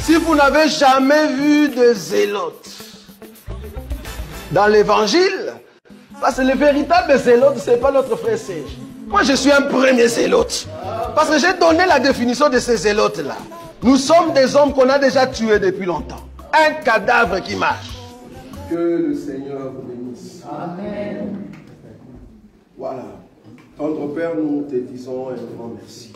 Si vous n'avez jamais vu de zélote dans l'évangile, parce que le véritable zélote, ce n'est pas notre frère Serge. Moi, je suis un premier zélote. Parce que j'ai donné la définition de ces zélotes-là. Nous sommes des hommes qu'on a déjà tués depuis longtemps. Un cadavre qui marche. Que le Seigneur vous bénisse. Amen. Voilà. Tendre Père, nous te disons un grand merci.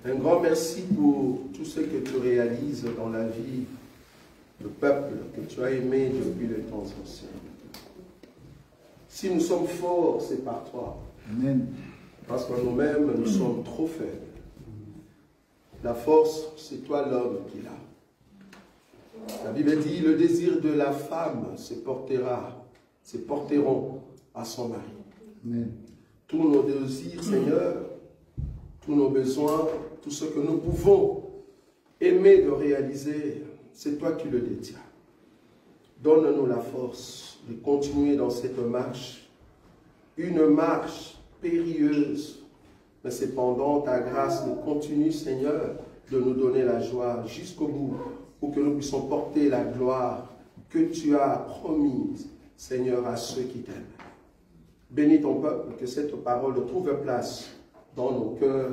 Un grand merci pour tout ce que tu réalises dans la vie du peuple que tu as aimé depuis les temps anciens. Si nous sommes forts, c'est par toi. Amen. Parce que nous-mêmes, nous sommes trop faibles. La force, c'est toi l'homme qui l'a. La Bible dit, le désir de la femme se porteront à son mari. Amen. Tous nos désirs, Seigneur, tous nos besoins, tout ce que nous pouvons aimer de réaliser, c'est toi qui le détiens. Donne-nous la force de continuer dans cette marche, une marche périlleuse, mais cependant ta grâce nous continue, Seigneur, de nous donner la joie jusqu'au bout, pour que nous puissions porter la gloire que tu as promise, Seigneur, à ceux qui t'aiment. Bénis ton peuple, que cette parole trouve place dans nos cœurs,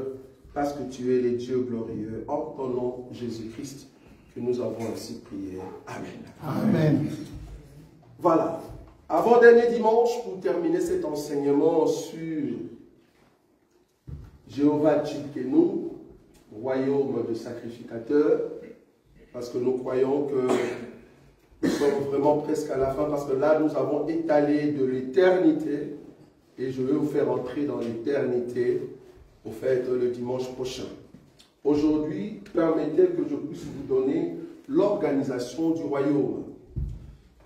parce que tu es le Dieu glorieux. En ton nom, Jésus-Christ, que nous avons ainsi prié. Amen. Amen. Voilà. Avant-dernier dimanche, pour terminer cet enseignement sur Jéhovah Tsidkenu, royaume de sacrificateurs, parce que nous croyons que nous sommes vraiment presque à la fin, parce que là, nous avons étalé de l'éternité, et je vais vous faire entrer dans l'éternité, au fait, le dimanche prochain. Aujourd'hui, permettez que je puisse vous donner l'organisation du royaume.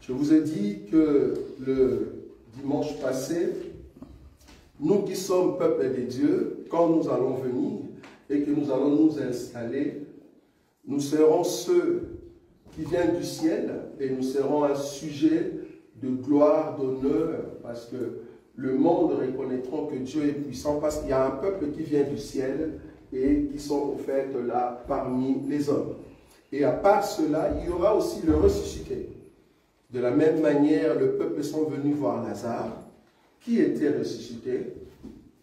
Je vous ai dit que le dimanche passé, nous qui sommes peuple de Dieu, quand nous allons venir et que nous allons nous installer, nous serons ceux qui viennent du ciel et nous serons un sujet de gloire, d'honneur, parce que le monde reconnaîtra que Dieu est puissant, parce qu'il y a un peuple qui vient du ciel et qui sont au fait là parmi les hommes. Et à part cela, il y aura aussi le ressuscité. De la même manière, le peuple sont venus voir Lazare, qui était ressuscité.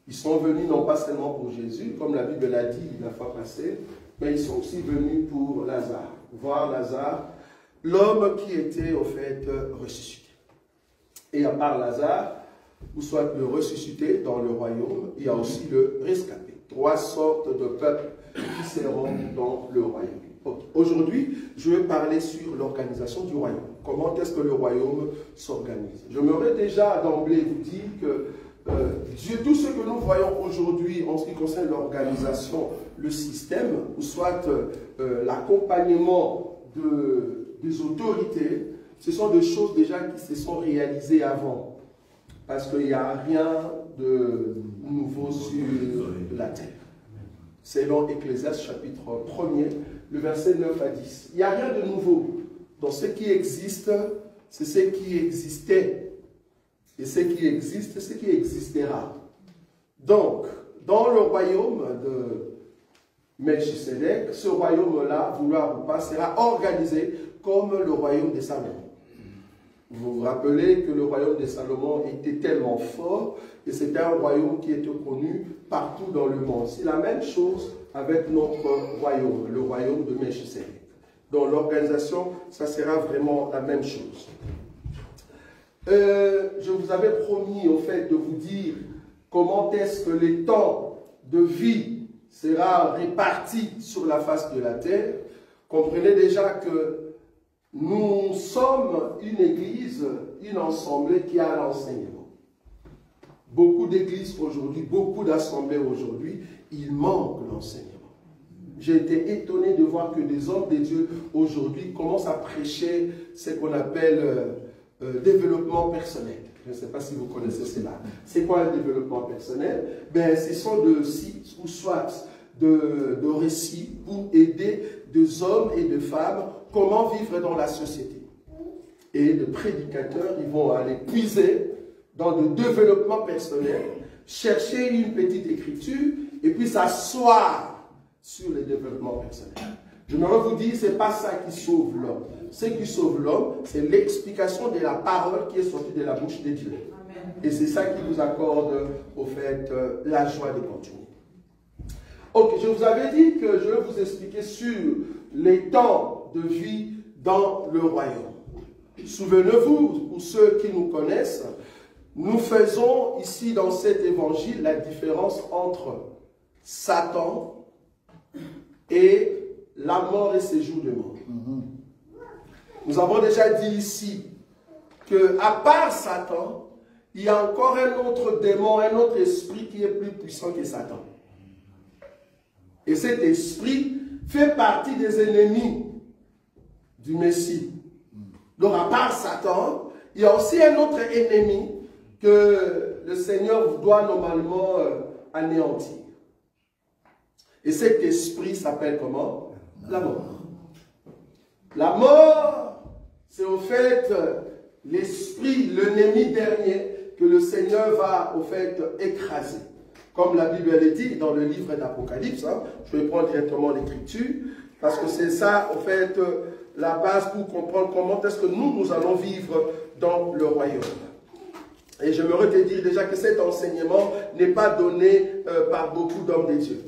Ils sont venus non pas seulement pour Jésus, comme la Bible l'a dit la fois passée, mais ils sont aussi venus pour Lazare, voir Lazare, l'homme qui était au fait ressuscité. Et à part Lazare, ou soit le ressuscité dans le royaume, il y a aussi le rescapé. 3 sortes de peuples qui seront dans le royaume. Aujourd'hui, je vais parler sur l'organisation du royaume. Comment est-ce que le royaume s'organise? J'aimerais déjà d'emblée vous dire que Dieu, tout ce que nous voyons aujourd'hui en ce qui concerne l'organisation, le système, ou soit l'accompagnement des autorités, ce sont des choses déjà qui se sont réalisées avant. Parce qu'il n'y a rien de nouveau sur la terre. Selon Ecclésiaste chapitre 1er, le verset 9 à 10. Il n'y a rien de nouveau. Dans ce qui existe, c'est ce qui existait. Et ce qui existe, c'est ce qui existera. Donc, dans le royaume de Melchisedec, ce royaume-là, vouloir ou pas, sera organisé comme le royaume de Salomon. Vous vous rappelez que le royaume de Salomon était tellement fort que c'était un royaume qui était connu partout dans le monde. C'est la même chose avec notre royaume, le royaume de Melchisedec. Dans l'organisation, ça sera vraiment la même chose. Je vous avais promis au fait de vous dire comment est-ce que les temps de vie sera réparti sur la face de la terre. Comprenez déjà que nous sommes une église, une assemblée qui a l'enseignement. Beaucoup d'églises aujourd'hui, beaucoup d'assemblées aujourd'hui, il manque l'enseignement. J'ai été étonné de voir que des hommes de Dieu aujourd'hui commencent à prêcher ce qu'on appelle développement personnel. Je ne sais pas si vous connaissez cela. C'est quoi un développement personnel? Ben, ce sont de sites ou soit de récits pour aider des hommes et des femmes comment vivre dans la société. Et les prédicateurs, ils vont aller puiser dans le développement personnel, chercher une petite écriture et puis s'asseoir sur le développement personnel. J'aimerais vous dire, ce n'est pas ça qui sauve l'homme. Ce qui sauve l'homme, c'est l'explication de la parole qui est sortie de la bouche de Dieu. Amen. Et c'est ça qui vous accorde, au fait, la joie de continuer. Ok, je vous avais dit que je vais vous expliquer sur les temps de vie dans le royaume. Souvenez-vous, pour ceux qui nous connaissent, nous faisons ici dans cet évangile la différence entre Satan et la mort et ses jours de mort. Nous avons déjà dit ici qu'à part Satan, il y a encore un autre démon, un autre esprit qui est plus puissant que Satan. Et cet esprit fait partie des ennemis du Messie. Donc à part Satan, il y a aussi un autre ennemi que le Seigneur doit normalement anéantir. Et cet esprit s'appelle comment? La mort. La mort, c'est au fait l'esprit, l'ennemi dernier que le Seigneur va au fait écraser. Comme la Bible le dit dans le livre d'Apocalypse, hein, je vais prendre directement l'écriture, parce que c'est ça, au fait, la base pour comprendre comment est-ce que nous allons vivre dans le royaume. Et j'aimerais te dire déjà que cet enseignement n'est pas donné par beaucoup d'hommes de Dieu.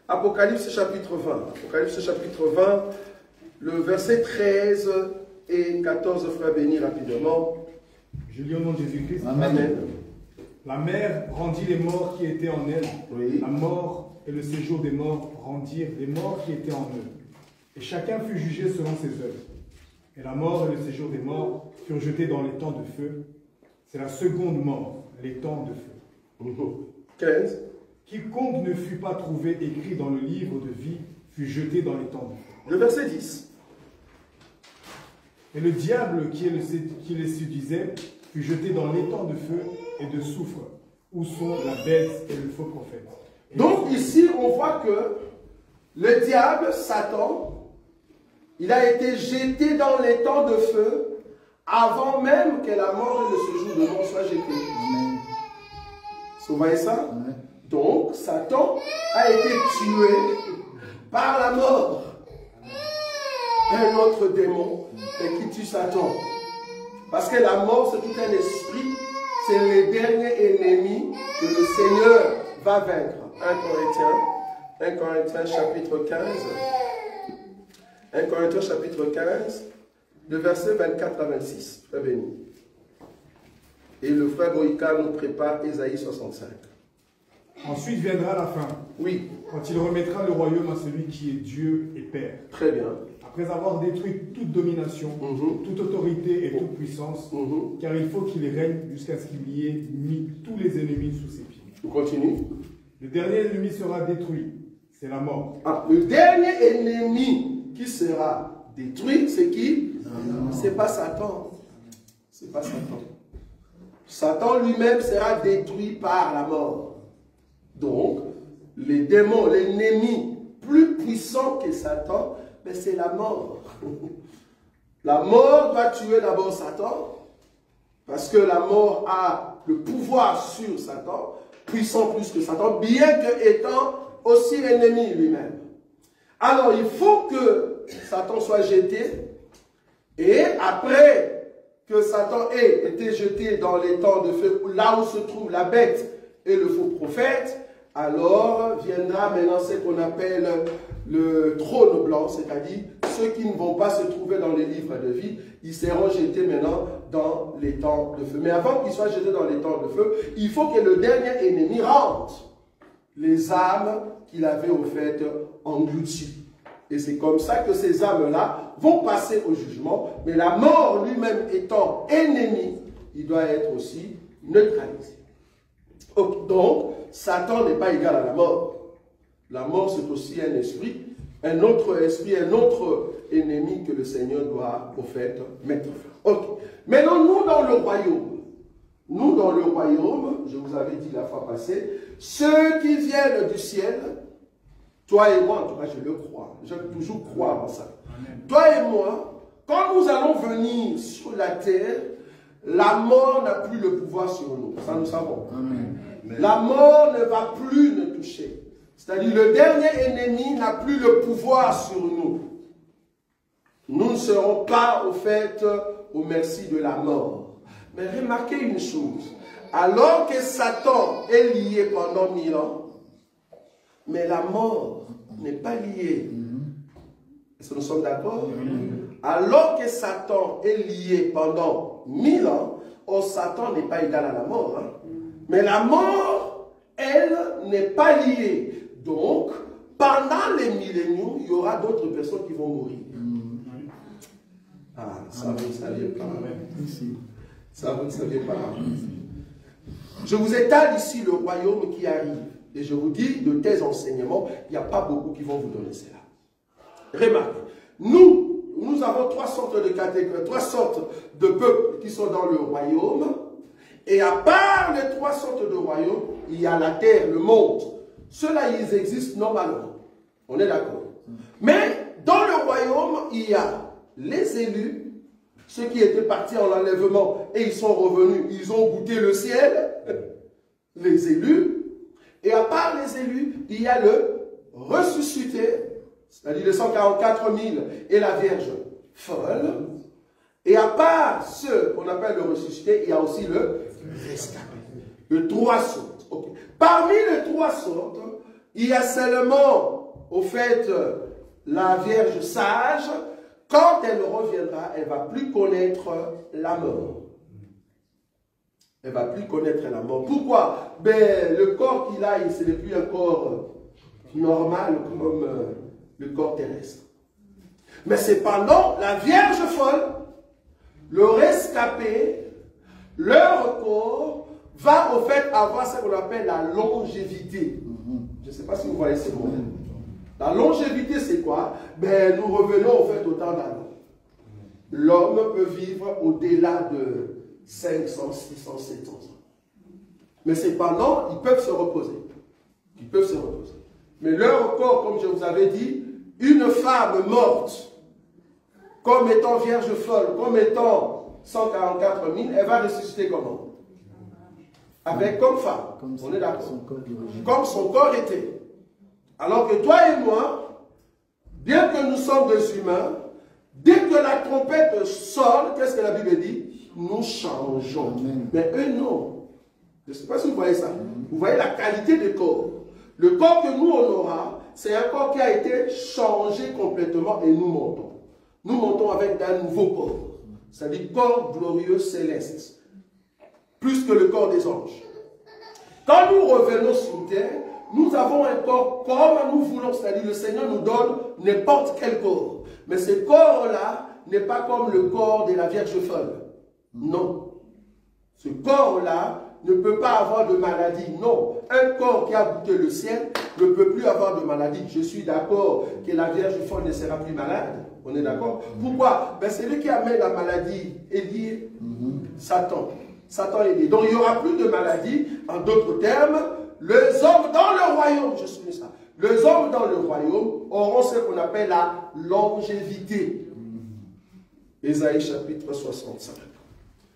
Apocalypse chapitre 20. Apocalypse chapitre 20, le verset 13 et 14, frère béni rapidement. Je lis au nom de Jésus-Christ. Amen. La mer rendit les morts qui étaient en elle. Oui. La mort et le séjour des morts rendirent les morts qui étaient en eux. Et chacun fut jugé selon ses œuvres. Et la mort et le séjour des morts furent jetés dans les temps de feu. C'est la seconde mort, les temps de feu. 15. Quiconque ne fut pas trouvé écrit dans le livre de vie fut jeté dans les temps de feu. Le verset 10. Et le diable qui les séduisait fut jeté dans l'étang de feu et de soufre, où sont la bête et le faux prophète. Et donc ici, on voit que le diable, Satan, il a été jeté dans l'étang de feu avant même que la mort et le séjour de mort soient jetés. Vous voyez ça? Amen. Donc, Satan a été tué par la mort. Un autre démon qui tue Satan. Parce que la mort, c'est tout un esprit. C'est le dernier ennemi que le Seigneur va vaincre. 1 Corinthiens chapitre 15. 1 Corinthiens chapitre 15, de versets 24 à 26. Très béni. Et le frère Boïka nous prépare Ésaïe 65. Ensuite viendra la fin. Oui. Quand il remettra le royaume à celui qui est Dieu et Père. Très bien. Après avoir détruit toute domination, toute autorité et toute puissance, car il faut qu'il règne jusqu'à ce qu'il y ait mis tous les ennemis sous ses pieds. On continue. Le dernier ennemi sera détruit, c'est la mort. Ah, le dernier ennemi qui sera détruit, c'est qui? C'est pas Satan. C'est pas Satan. Satan lui-même sera détruit par la mort. Donc, les démons, l'ennemi plus puissant que Satan, mais c'est la mort. La mort va tuer d'abord Satan, parce que la mort a le pouvoir sur Satan, puissant plus que Satan, bien que étant aussi l'ennemi lui-même. Alors, il faut que Satan soit jeté, et après que Satan ait été jeté dans les temps de feu, là où se trouve la bête et le faux prophète, alors viendra maintenant ce qu'on appelle le trône blanc, c'est-à-dire ceux qui ne vont pas se trouver dans les livres de vie, ils seront jetés maintenant dans les temps de feu. Mais avant qu'ils soient jetés dans les temps de feu, il faut que le dernier ennemi rentre les âmes qu'il avait au fait englouties. Et c'est comme ça que ces âmes-là vont passer au jugement, mais la mort lui-même étant ennemi, il doit être aussi neutralisé. Donc, Satan n'est pas égal à la mort. La mort, c'est aussi un esprit, un autre ennemi que le Seigneur doit, au fait, mettre fin. Ok. Maintenant, nous, dans le royaume, je vous avais dit la fois passée, ceux qui viennent du ciel, toi et moi, en tout cas, je le crois. J'aime toujours croire en ça. Amen. Toi et moi, quand nous allons venir sur la terre, la mort n'a plus le pouvoir sur nous. Ça, nous savons. Amen. La mort ne va plus nous toucher. C'est-à-dire le dernier ennemi n'a plus le pouvoir sur nous. nous ne serons pas au fait au merci de la mort. Mais remarquez une chose, alors que Satan est lié pendant 1000 ans, mais la mort n'est pas liée. Est-ce que nous sommes d'accord? Alors que Satan est lié pendant 1000 ans, Satan n'est pas égal à la mort. Hein? Mais la mort, elle, n'est pas liée. Donc, pendant les milléniums, il y aura d'autres personnes qui vont mourir. Ah, ça vous ne saviez pas. Ça vous ne saviez pas. Je vous étale ici le royaume qui arrive. Et je vous dis, de tes enseignements, il n'y a pas beaucoup qui vont vous donner cela. Remarquez, nous avons trois sortes de catégories, trois sortes de peuples qui sont dans le royaume. Et à part les trois sortes de royaumes, il y a la terre, le monde. Ceux-là, ils existent normalement. On est d'accord. Mais dans le royaume, il y a les élus, ceux qui étaient partis en enlèvement et ils sont revenus, ils ont goûté le ciel, les élus. Et à part les élus, il y a le ressuscité, c'est-à-dire les 144 000 et la Vierge folle. Et à part ceux qu'on appelle le ressuscité, il y a aussi le rescapé. Les trois sortes. Okay. Parmi les trois sortes, il y a seulement, au fait, la Vierge sage. Quand elle reviendra, elle ne va plus connaître la mort. Elle ne va plus connaître la mort. Pourquoi? Ben, le corps qu'il a, ce n'est plus un corps normal comme le corps terrestre. Mais cependant, la Vierge folle, le rescapé, leur corps va au fait avoir ce qu'on appelle la longévité. Je ne sais pas si vous voyez ce mot. La longévité, c'est quoi? Ben, nous revenons au fait au temps d'Adam. L'homme peut vivre au-delà de 500, 600, 700 ans. Mais cependant, ils peuvent se reposer. Ils peuvent se reposer. Mais leur corps, comme je vous avais dit, une femme morte, comme étant vierge folle, comme étant 144 000, elle va ressusciter comment? Avec comme femme. On est d'accord. Comme son corps était. Alors que toi et moi, bien que nous sommes des humains, dès que la trompette sonne, qu'est-ce que la Bible dit? Nous changeons. Mais eux, non. Je ne sais pas si vous voyez ça. Vous voyez la qualité du corps. Le corps que nous, on aura, c'est un corps qui a été changé complètement et nous montons. Nous montons avec un nouveau corps. C'est-à-dire corps glorieux céleste. Plus que le corps des anges. Quand nous revenons sur terre, nous avons un corps comme nous voulons. C'est-à-dire le Seigneur nous donne n'importe quel corps. Mais ce corps-là n'est pas comme le corps de la Vierge folle. Non. Ce corps-là ne peut pas avoir de maladie. Non. Un corps qui a goûté le ciel ne peut plus avoir de maladie. Je suis d'accord que la Vierge folle ne sera plus malade. On est d'accord? Pourquoi? Ben, celui qui amène la maladie est lié. Satan. Satan est lié. Donc il n'y aura plus de maladie. En d'autres termes, les hommes dans le royaume, je suis ça. Les hommes dans le royaume auront ce qu'on appelle la longévité. Ésaïe chapitre 65.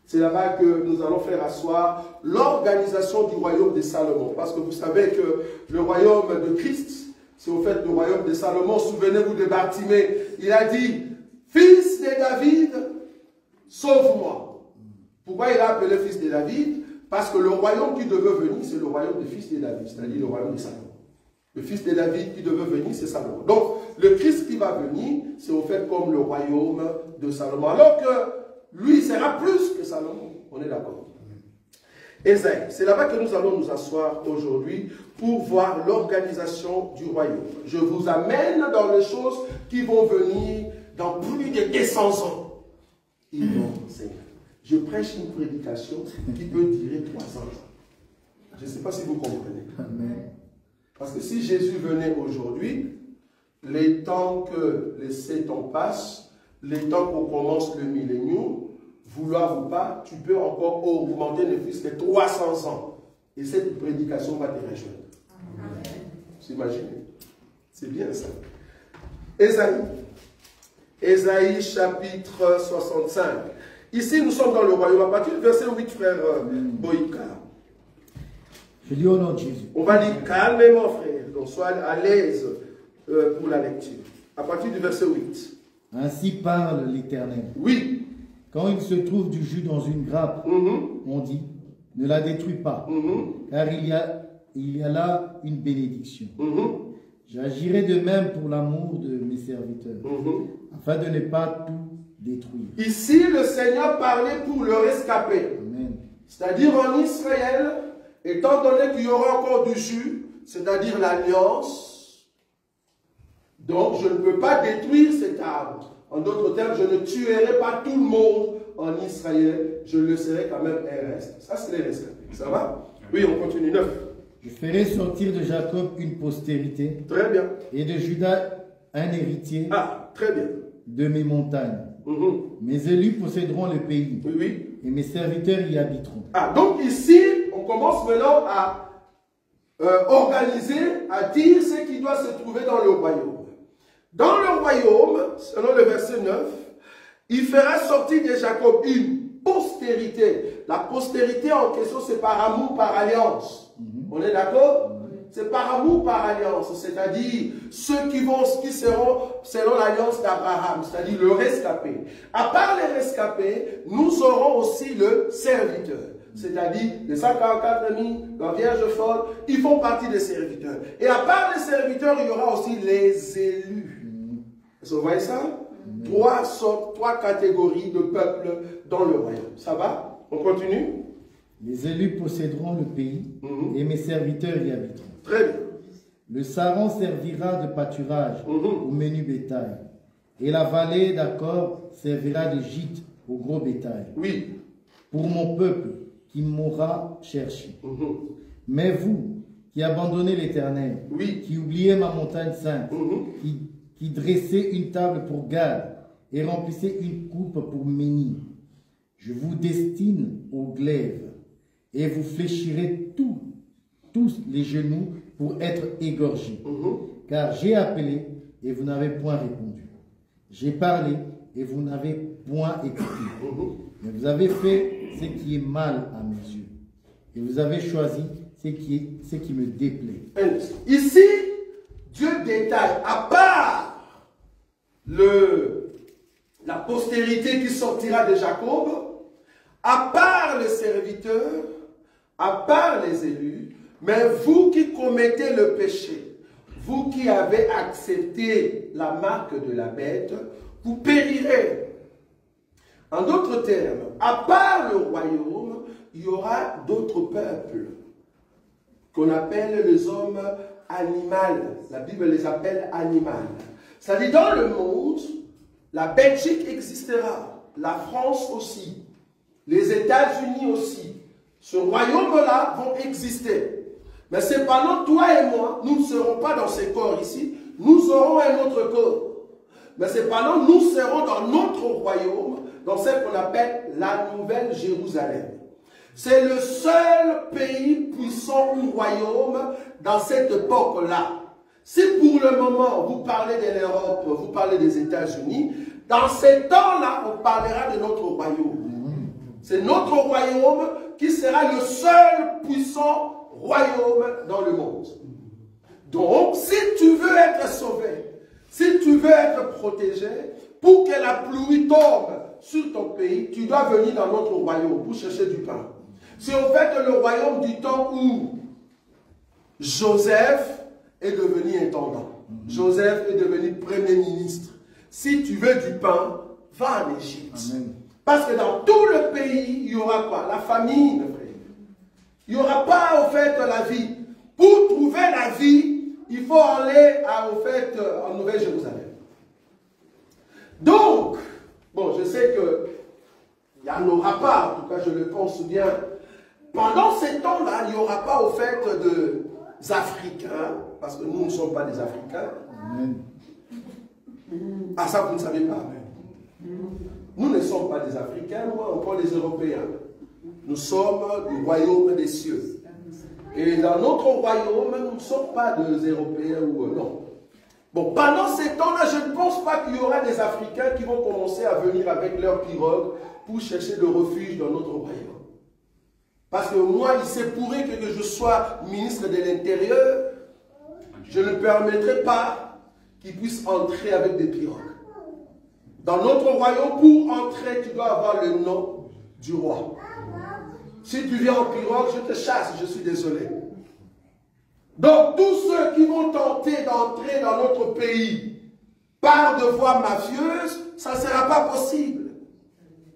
C'est là-bas que nous allons faire asseoir l'organisation du royaume de Salomon. Parce que vous savez que le royaume de Christ, c'est au fait le royaume de Salomon. Souvenez-vous de Bartimée. Il a dit, fils de David, sauve-moi. Pourquoi il a appelé fils de David? Parce que le royaume qui devait venir, c'est le royaume du fils de David, c'est-à-dire le royaume de Salomon. Le fils de David qui devait venir, c'est Salomon. Donc, le Christ qui va venir, c'est au fait comme le royaume de Salomon. Alors que lui sera plus que Salomon. On est d'accord. Ésaïe, c'est là-bas que nous allons nous asseoir aujourd'hui pour voir l'organisation du royaume. Je vous amène dans les choses qui vont venir dans plus de 200 ans. Ils vont, Seigneur. Je prêche une prédication qui peut durer 300 ans. Je ne sais pas si vous comprenez. Amen. Parce que si Jésus venait aujourd'hui, les temps que les 7 ans passent, les temps qu'on commence le millénium, vouloir ou pas, tu peux encore augmenter ne fût-ce que 300 ans. Et cette prédication va te rejoindre. Vous imaginez? C'est bien ça. Ésaïe. Ésaïe chapitre 65. Ici, nous sommes dans le royaume. À partir du verset 8, frère Boïka. Je lis au nom de Jésus. On va lire calmement, frère. Donc, sois à l'aise pour la lecture. À partir du verset 8. Ainsi parle l'Éternel. Oui. Quand il se trouve du jus dans une grappe, on dit, ne la détruis pas, car il y a là une bénédiction. J'agirai de même pour l'amour de mes serviteurs, afin de ne pas tout détruire. Ici, le Seigneur parlait pour le rescapé. C'est-à-dire en Israël, étant donné qu'il y aura encore du jus, c'est-à-dire l'alliance, donc je ne peux pas détruire cet arbre. En d'autres termes, je ne tuerai pas tout le monde en Israël, je le laisserai quand même un reste. Ça, c'est les rescapés. Ça va? Oui, on continue. 9. Je ferai sortir de Jacob une postérité. Très bien. Et de Juda un héritier. Ah, très bien. De mes montagnes. Mes élus posséderont le pays. Oui, oui. Et mes serviteurs y habiteront. Ah, donc ici, on commence maintenant à organiser, à dire ce qui doit se trouver dans le royaume. Dans le royaume, selon le verset 9, il fera sortir de Jacob une postérité. La postérité en question, c'est par amour, par alliance. On est d'accord? C'est par amour, par alliance. C'est-à-dire ceux qui seront selon l'alliance d'Abraham, c'est-à-dire le rescapé. À part les rescapés, nous aurons aussi le serviteur. C'est-à-dire les 144 000, la Vierge folle, ils font partie des serviteurs. Et à part les serviteurs, il y aura aussi les élus. Vous voyez ça? Trois catégories de peuples dans le royaume. Ça va? On continue? Les élus posséderont le pays et mes serviteurs y habiteront. Très bien. Le saron servira de pâturage au menu bétail. Et la vallée d'Accord servira de gîte au gros bétail. Oui. Pour mon peuple qui m'aura cherché. Mais vous, qui abandonnez l'Éternel, qui oubliez ma montagne sainte, qui dressez une table pour Gad et remplissez une coupe pour Méni, je vous destine au glaive et vous fléchirez tous les genoux pour être égorgés. Car j'ai appelé et vous n'avez point répondu. J'ai parlé et vous n'avez point écouté. Mais vous avez fait ce qui est mal à mes yeux. Et vous avez choisi ce qui me déplaît. Ici, Dieu détaille, à part la postérité qui sortira de Jacob, à part les serviteurs, à part les élus, mais vous qui commettez le péché, vous qui avez accepté la marque de la bête, vous périrez. En d'autres termes, à part le royaume, il y aura d'autres peuples qu'on appelle les hommes animaux. La Bible les appelle animaux. C'est-à-dire dans le monde, la Belgique existera, la France aussi, les États-Unis aussi. Ce royaume-là vont exister. Mais cependant, toi et moi, nous ne serons pas dans ces corps ici, nous aurons un autre corps. Mais cependant, nous serons dans notre royaume, dans ce qu'on appelle la Nouvelle Jérusalem. C'est le seul pays puissant ou royaume dans cette époque-là. Si pour le moment, vous parlez de l'Europe, vous parlez des États-Unis, dans ces temps-là, on parlera de notre royaume. C'est notre royaume qui sera le seul puissant royaume dans le monde. Donc, si tu veux être sauvé, si tu veux être protégé, pour que la pluie tombe sur ton pays, tu dois venir dans notre royaume pour chercher du pain. C'est en fait le royaume du temps où Joseph est devenu intendant. Joseph est devenu premier ministre. Si tu veux du pain, va en Égypte. Parce que dans tout le pays, il y aura quoi? La famine, frère. Il n'y aura pas, au fait, la vie. Pour trouver la vie, il faut aller, en Nouvelle-Jérusalem. Donc, bon, je sais qu'il n'y en aura pas, en tout cas, je le pense bien. Pendant ces temps-là, il n'y aura pas, au fait, des Africains, parce que nous ne sommes pas des Africains. Ah, ça, vous ne savez pas. Nous ne sommes pas des Africains, nous, encore les Européens. Nous sommes du royaume des cieux. Et dans notre royaume, nous ne sommes pas des Européens ou non. Bon, pendant ces temps-là, je ne pense pas qu'il y aura des Africains qui vont commencer à venir avec leurs pirogues pour chercher le refuge dans notre royaume. Parce que moi, il se pourrait que je sois ministre de l'Intérieur, je ne permettrai pas qu'ils puissent entrer avec des pirogues. Dans notre royaume, pour entrer, tu dois avoir le nom du roi. Si tu viens en pirogue, je te chasse, je suis désolé. Donc, tous ceux qui vont tenter d'entrer dans notre pays par de voies mafieuses, ça ne sera pas possible.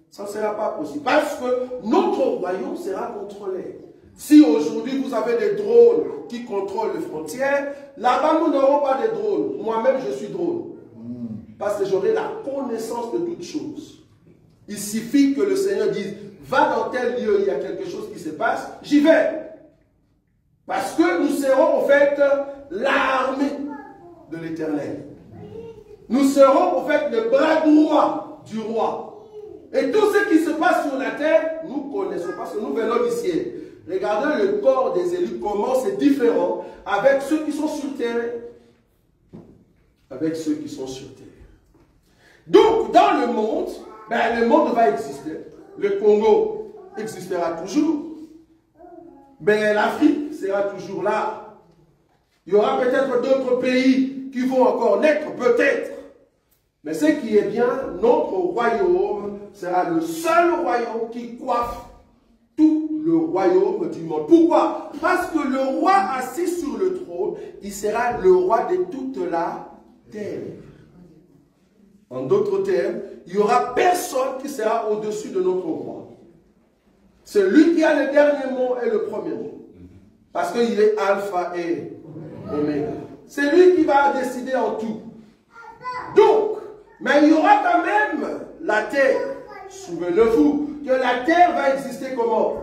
Ça ne sera pas possible. Parce que notre royaume sera contrôlé. Si aujourd'hui vous avez des drones qui contrôlent les frontières, là-bas nous n'aurons pas de drones. Moi-même je suis drone. Parce que j'aurai la connaissance de toutes choses. Il suffit que le Seigneur dise, va dans tel lieu, il y a quelque chose qui se passe, j'y vais. Parce que nous serons en fait l'armée de l'Éternel. Nous serons en fait le bras droit du roi. Et tout ce qui se passe sur la terre, nous connaissons parce que nous venons du ciel. Regardez le corps des élus, comment c'est différent avec ceux qui sont sur terre. Avec ceux qui sont sur terre. Donc, dans le monde va exister. Le Congo existera toujours. Mais l'Afrique sera toujours là. Il y aura peut-être d'autres pays qui vont encore naître, peut-être. Mais ce qui est bien, notre royaume sera le seul royaume qui coiffe tout le royaume du monde. Pourquoi? Parce que le roi assis sur le trône, il sera le roi de toute la terre. En d'autres termes, il n'y aura personne qui sera au-dessus de notre roi. C'est lui qui a le dernier mot et le premier mot. Parce qu'il est alpha et oméga. C'est lui qui va décider en tout. Donc, mais il y aura quand même la terre. Souvenez-vous que la terre va exister comment?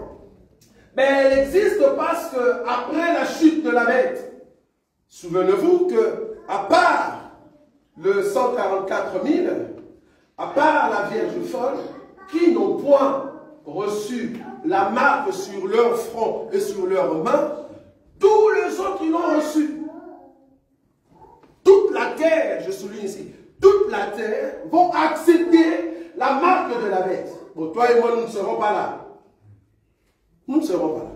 Mais elle existe parce que après la chute de la bête, souvenez-vous que à part le 144 000, à part la Vierge folle, qui n'ont point reçu la marque sur leur front et sur leurs mains, tous les autres ils l'ont reçu. Toute la terre, je souligne ici, toute la terre vont accepter la marque de la bête. Bon, toi et moi, nous ne serons pas là. Nous ne serons pas là.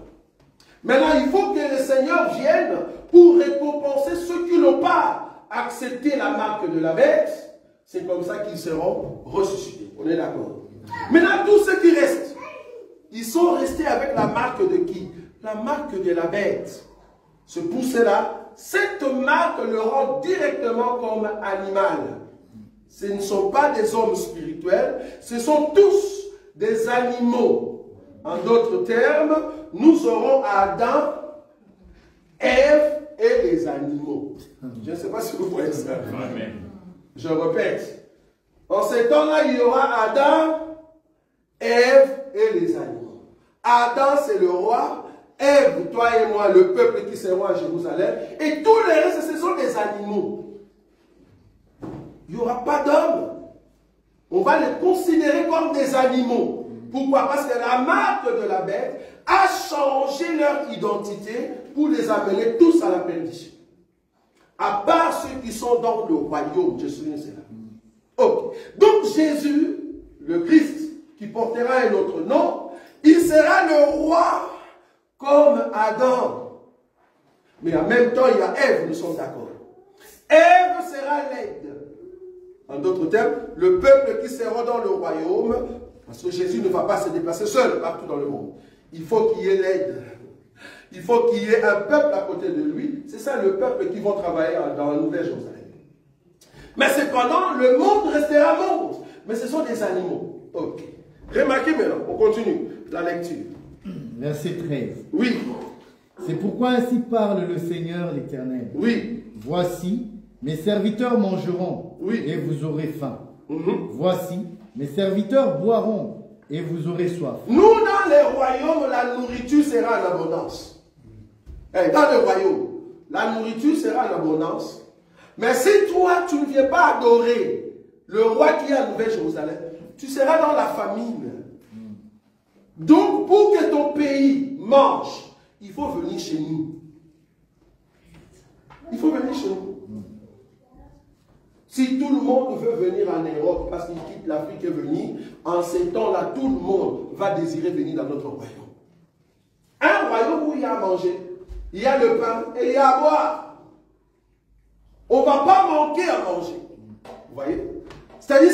Maintenant, il faut que le Seigneur vienne pour récompenser ceux qui n'ont pas accepté la marque de la bête. C'est comme ça qu'ils seront ressuscités. On est d'accord? Maintenant, tous ceux qui restent, ils sont restés avec la marque de qui? La marque de la bête. C'est pour cela, cette marque le rend directement comme animal. Ce ne sont pas des hommes spirituels, ce sont tous des animaux. En d'autres termes, nous aurons Adam, Ève et les animaux. Je ne sais pas si vous voyez ça. Je répète. En ces temps-là, il y aura Adam, Ève et les animaux. Adam, c'est le roi. Ève, toi et moi, le peuple qui sera à Jérusalem. Et tous les restes, ce sont des animaux. Il n'y aura pas d'hommes. On va les considérer comme des animaux. Pourquoi? Parce que la marque de la bête a changé leur identité pour les amener tous à la perdition. À part ceux qui sont dans le royaume. Je souligne cela. Ok. Donc Jésus, le Christ, qui portera un autre nom, il sera le roi comme Adam. Mais en même temps, il y a Ève, nous sommes d'accord. Ève sera l'aide. En d'autres termes, le peuple qui sera dans le royaume, parce que Jésus ne va pas se déplacer seul partout dans le monde. Il faut qu'il y ait l'aide. Il faut qu'il y ait un peuple à côté de lui. C'est ça le peuple qui va travailler dans la Nouvelle Jérusalem. Mais cependant, le monde restera monde. Mais ce sont des animaux. Ok. Remarquez maintenant, on continue la lecture. Verset 13. Oui. C'est pourquoi ainsi parle le Seigneur l'Éternel. Oui. Voici, mes serviteurs mangeront, oui, et vous aurez faim. Voici, mes serviteurs boiront, et vous aurez soif. Nous, dans les royaumes, la nourriture sera en abondance. Dans le royaume, la nourriture sera en abondance. Mais si toi, tu ne viens pas adorer le roi qui est à Nouvelle-Jérusalem, tu seras dans la famine. Donc, pour que ton pays mange, il faut venir chez nous. Il faut venir chez nous. Si tout le monde veut venir en Europe parce qu'il quitte l'Afrique et venir, en ces temps-là, tout le monde va désirer venir dans notre royaume. Un royaume où il y a à manger, il y a le pain et il y a à boire. On ne va pas manquer à manger. Vous voyez? C'est-à-dire,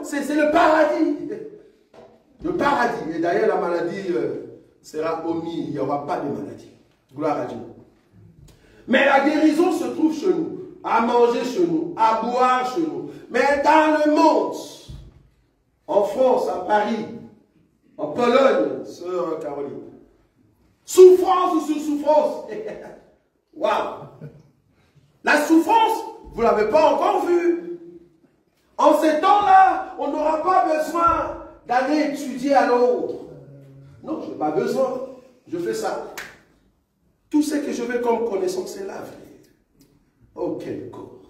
c'est le paradis. Le paradis. Et d'ailleurs, la maladie sera omise. Il n'y aura pas de maladie. Gloire à Dieu. Mais la guérison se trouve chez nous. À manger chez nous. À boire chez nous. Mais dans le monde, en France, à Paris, en Pologne, sœur Caroline, souffrance sur souffrance. Waouh! La souffrance, vous ne l'avez pas encore vue. En ces temps-là, on n'aura pas besoin d'aller étudier à Londres. Non, je n'ai pas besoin. Je fais ça. Tout ce que je veux comme connaissance, c'est l'avenir. Oh, quel corps.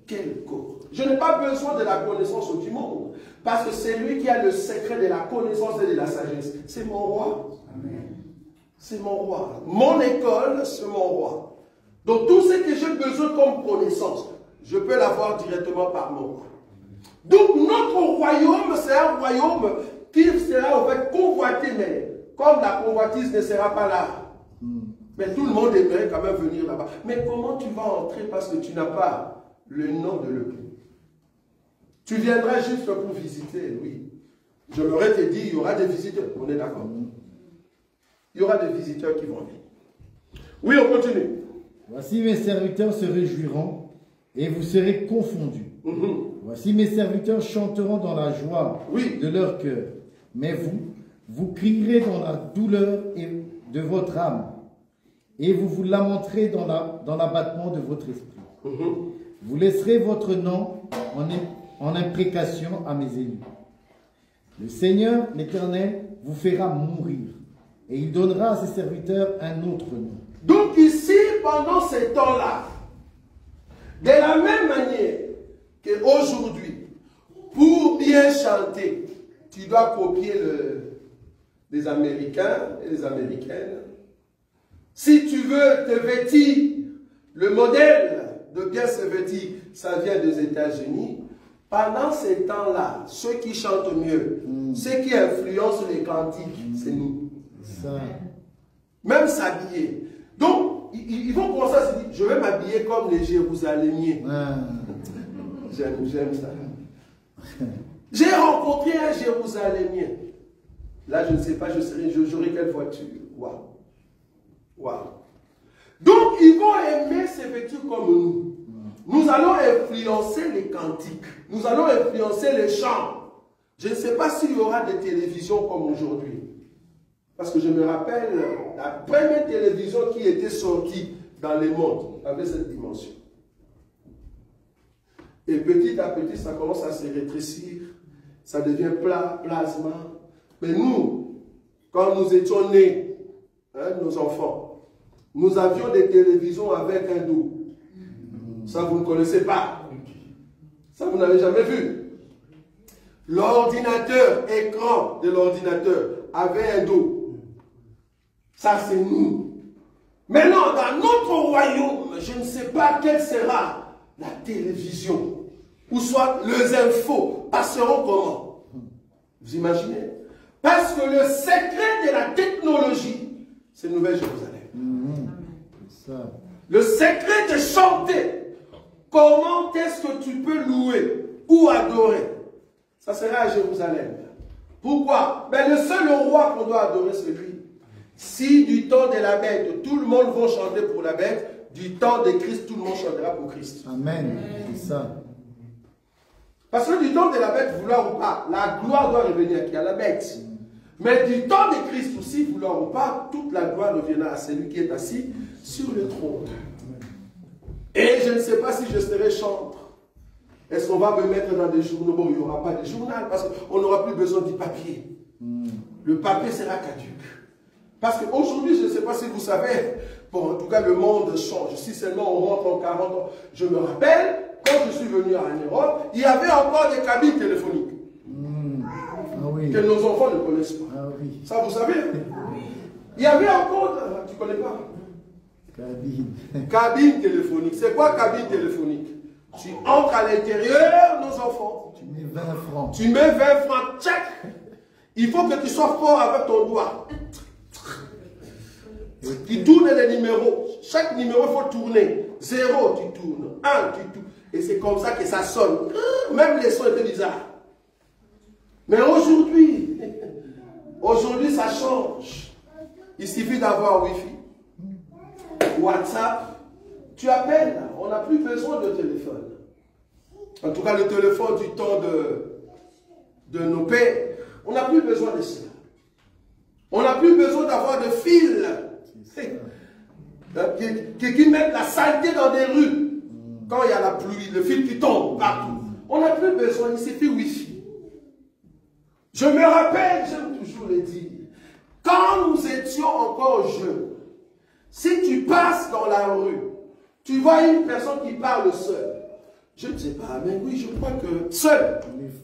Quel corps. Je n'ai pas besoin de la connaissance du monde. Parce que c'est lui qui a le secret de la connaissance et de la sagesse. C'est mon roi. C'est mon roi. Mon école, c'est mon roi. Donc tout ce que j'ai besoin comme connaissance, je peux l'avoir directement par mon roi. Donc notre royaume, c'est un royaume qui sera en fait convoité, mais comme la convoitise ne sera pas là, mais tout le monde aimerait quand même venir là-bas. Mais comment tu vas entrer parce que tu n'as pas le nom de l'Église? Tu viendras juste pour visiter, oui. Je m'aurais te dit, il y aura des visiteurs. On est d'accord? Il y aura des visiteurs qui vont venir. Oui, on continue. Voici mes serviteurs se réjouiront et vous serez confondus. Voici mes serviteurs chanteront dans la joie de leur cœur. Mais vous crierez dans la douleur de votre âme et vous vous lamenterez dans l'abattement de votre esprit. Vous laisserez votre nom en imprécation à mes élus. Le Seigneur, l'Éternel, vous fera mourir et il donnera à ses serviteurs un autre nom. Donc ici, pendant ces temps-là, de la même manière qu'aujourd'hui, pour bien chanter, tu dois copier les Américains et les Américaines. Si tu veux te vêtir, le modèle de bien se vêtir, ça vient des États-Unis. Pendant ces temps-là, ceux qui chantent mieux, ceux qui influencent les cantiques, c'est nous. Ça. Même s'habiller. Donc, ils vont commencer à se dire, je vais m'habiller comme les Jérusalémiens. J'aime ça. J'ai rencontré un Jérusalémien. Là, je ne sais pas, j'aurai quelle voiture. Waouh. Waouh. Donc, ils vont aimer se vêtir comme nous. Nous allons influencer les cantiques. Nous allons influencer les chants. Je ne sais pas s'il y aura des télévisions comme aujourd'hui. Parce que je me rappelle, la première télévision qui était sortie dans le monde avait cette dimension. Et petit à petit, ça commence à se rétrécir. Ça devient plasma. Mais nous, quand nous étions nés, nos enfants, nous avions des télévisions avec un dos. Ça, vous ne connaissez pas. Ça, vous n'avez jamais vu. L'ordinateur, écran de l'ordinateur, avait un dos. Ça, c'est nous. Maintenant, dans notre royaume, je ne sais pas quelle sera la télévision. Ou soit les infos passeront comment? Vous imaginez? Parce que le secret de la technologie, c'est Nouvelle-Jérusalem. Le secret de chanter, comment est-ce que tu peux louer ou adorer? Ça sera à Jérusalem. Pourquoi? Ben, le seul roi qu'on doit adorer, c'est lui. Si du temps de la bête, tout le monde va chanter pour la bête, du temps de Christ, tout le monde chantera pour Christ. Amen. C'est ça. Parce que du temps de la bête, vouloir ou pas, la gloire doit revenir à qui? À la bête. Mais du temps de Christ aussi, vouloir ou pas, toute la gloire reviendra à celui qui est assis sur le trône. Et je ne sais pas si je serai chantre. Est-ce qu'on va me mettre dans des journaux? Bon, il n'y aura pas de journal parce qu'on n'aura plus besoin du papier. Le papier sera caduc. Parce qu'aujourd'hui, je ne sais pas si vous savez, bon, en tout cas, le monde change. Si seulement on rentre en 40 ans, je me rappelle, quand je suis venu en Europe, il y avait encore des cabines téléphoniques. Que nos enfants ne connaissent pas. Ça, vous savez? Il y avait encore, tu ne connais pas? Cabine téléphonique. C'est quoi cabine téléphonique? Tu entres à l'intérieur, nos enfants. Tu mets 20 francs. Tu mets 20 francs, tchac. Il faut que tu sois fort avec ton doigt. Tu tournes les numéros. Chaque numéro, il faut tourner. 0, tu tournes. 1, tu tournes. Et c'est comme ça que ça sonne. Même les sons étaient bizarres. Mais aujourd'hui, ça change. Il suffit d'avoir Wi-Fi, WhatsApp. Tu appelles, on n'a plus besoin de téléphone. En tout cas, le téléphone du temps de nos pères, on n'a plus besoin de cela. On n'a plus besoin d'avoir de fils qui mettent la saleté dans des rues. Quand il y a la pluie, le fil qui tombe partout. On n'a plus besoin, il suffit Wi-Fi. Je me rappelle, j'aime toujours le dire, quand nous étions encore jeunes, si tu passes dans la rue, tu vois une personne qui parle seule. Je ne sais pas, mais oui, je crois que seul.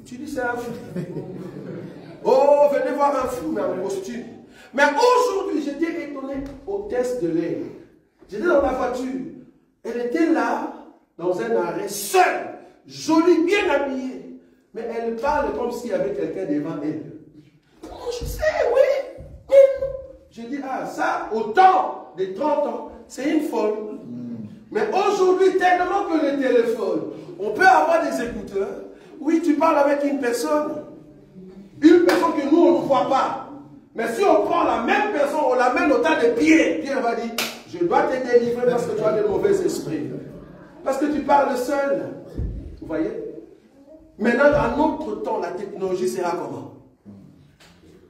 Tu dis c'est un fou. Oh, venez voir un fou, mais en costume. Mais aujourd'hui, j'étais étonné au test de l'air. J'étais dans ma voiture. Elle était là, dans un arrêt, seule, jolie, bien habillée. Mais elle parle comme s'il y avait quelqu'un devant elle. Oh, je sais, oui. Je dis, ah, ça, au temps des 30 ans, c'est une folle. Mais aujourd'hui, tellement que le téléphone, on peut avoir des écouteurs. Oui, tu parles avec une personne que nous, on ne voit pas. Mais si on prend la même personne, on l'amène au tas de pieds, Pierre va dire, je dois te délivrer parce que tu as de mauvais esprits. Parce que tu parles seul. Vous voyez? Maintenant, dans notre temps, la technologie sera comment?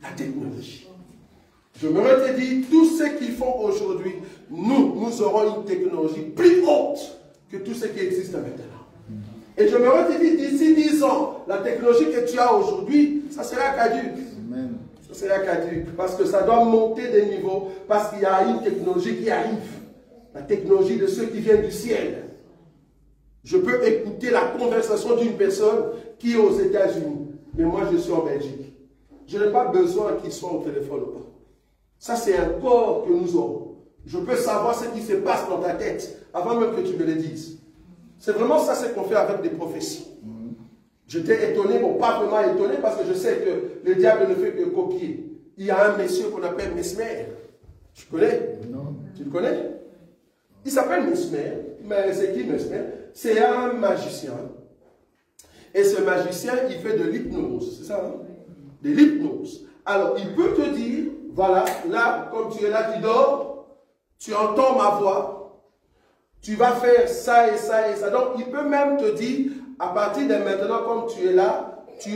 La technologie. Je me te dis, tous ceux qui font aujourd'hui, nous aurons une technologie plus haute que tout ce qui existe maintenant. Et je me te dis, d'ici 10 ans, la technologie que tu as aujourd'hui, ça sera caduque. Amen. Ça sera caduque. Parce que ça doit monter des niveaux, parce qu'il y a une technologie qui arrive. La technologie de ceux qui viennent du ciel. Je peux écouter la conversation d'une personne qui est aux États-Unis. Mais moi, je suis en Belgique. Je n'ai pas besoin qu'il soit au téléphone ou pas. Ça, c'est un corps que nous aurons. Je peux savoir ce qui se passe dans ta tête avant même que tu me le dises. C'est vraiment ça ce qu'on fait avec des prophéties. J'étais étonné, bon, pas vraiment étonné, parce que je sais que le diable ne fait que copier. Il y a un monsieur qu'on appelle Mesmer. Tu connais? Non. Tu le connais? Il s'appelle Mesmer. Mais c'est qui Mesmer? C'est un magicien. Et ce magicien, il fait de l'hypnose. C'est ça, hein? De l'hypnose. Alors, il peut te dire, voilà, là, comme tu es là, tu dors, tu entends ma voix, tu vas faire ça et ça et ça. Donc, il peut même te dire, à partir de maintenant, comme tu es là, tu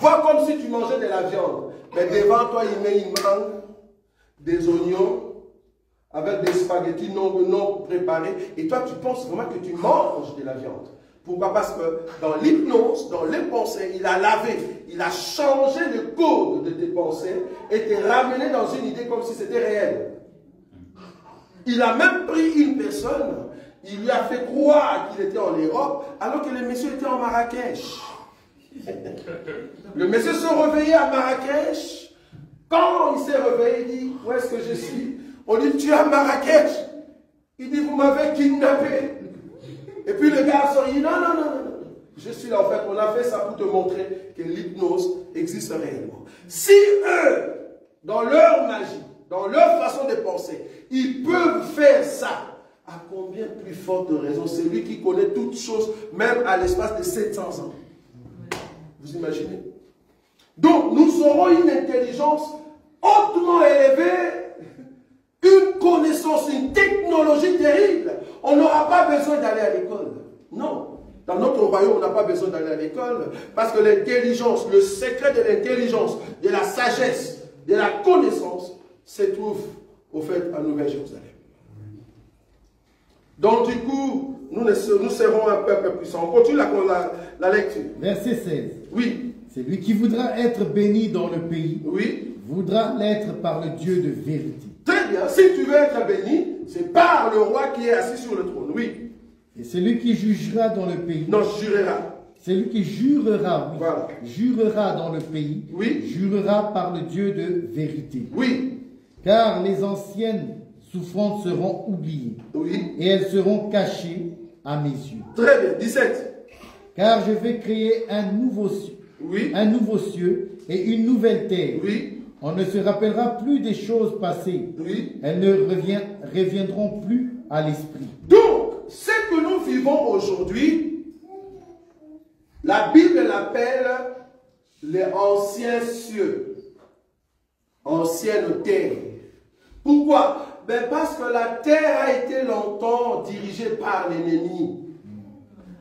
vois comme si tu mangeais de la viande. Mais devant toi, il met une mangue, des oignons, avec des spaghettis non préparés. Et toi, tu penses vraiment que tu manges de la viande. Pourquoi? Parce que dans l'hypnose, dans les pensées, il a lavé, il a changé le code de tes pensées et t'est ramené dans une idée comme si c'était réel. Il a même pris une personne, il lui a fait croire qu'il était en Europe, alors que le monsieur était en Marrakech. Le monsieur se réveillait à Marrakech. Quand il s'est réveillé, il dit, où est-ce que je suis? On dit, tu es à Marrakech. Il dit, vous m'avez kidnappé. Et puis le gars sort, il dit, non, non, non, non. Je suis là, en fait, on a fait ça pour te montrer que l'hypnose existe réellement. Si eux, dans leur magie, dans leur façon de penser, ils peuvent faire ça, à combien plus forte raison celui qui connaît toutes choses, même à l'espace de 700 ans. Vous imaginez? Donc, nous aurons une intelligence hautement élevée, une connaissance, une technologie terrible. On n'aura pas besoin d'aller à l'école. Non. Dans notre royaume, on n'a pas besoin d'aller à l'école parce que l'intelligence, le secret de l'intelligence, de la sagesse, de la connaissance se trouve au fait à Nouvelle-Jérusalem. Donc du coup, nous serons un peuple puissant. On continue la lecture. Verset 16. Oui. Celui qui voudra être béni dans le pays, oui, voudra l'être par le Dieu de vérité. Très bien. Si tu veux être béni, c'est par le roi qui est assis sur le trône. Oui. Et celui qui jugera dans le pays. Non, jurera. Celui qui jurera, oui, voilà, jurera dans le pays, oui, jurera par le Dieu de vérité. Oui. Car les anciennes souffrances seront oubliées. Oui. Et elles seront cachées à mes yeux. Très bien. 17. Car je vais créer un nouveau ciel, oui, un nouveau ciel et une nouvelle terre. Oui. On ne se rappellera plus des choses passées. Oui. Elles ne reviendront plus à l'esprit. Donc, ce que nous vivons aujourd'hui, La Bible l'appelle les anciens cieux, ancienne terre. Pourquoi? Ben parce que la terre a été longtemps dirigée par l'ennemi.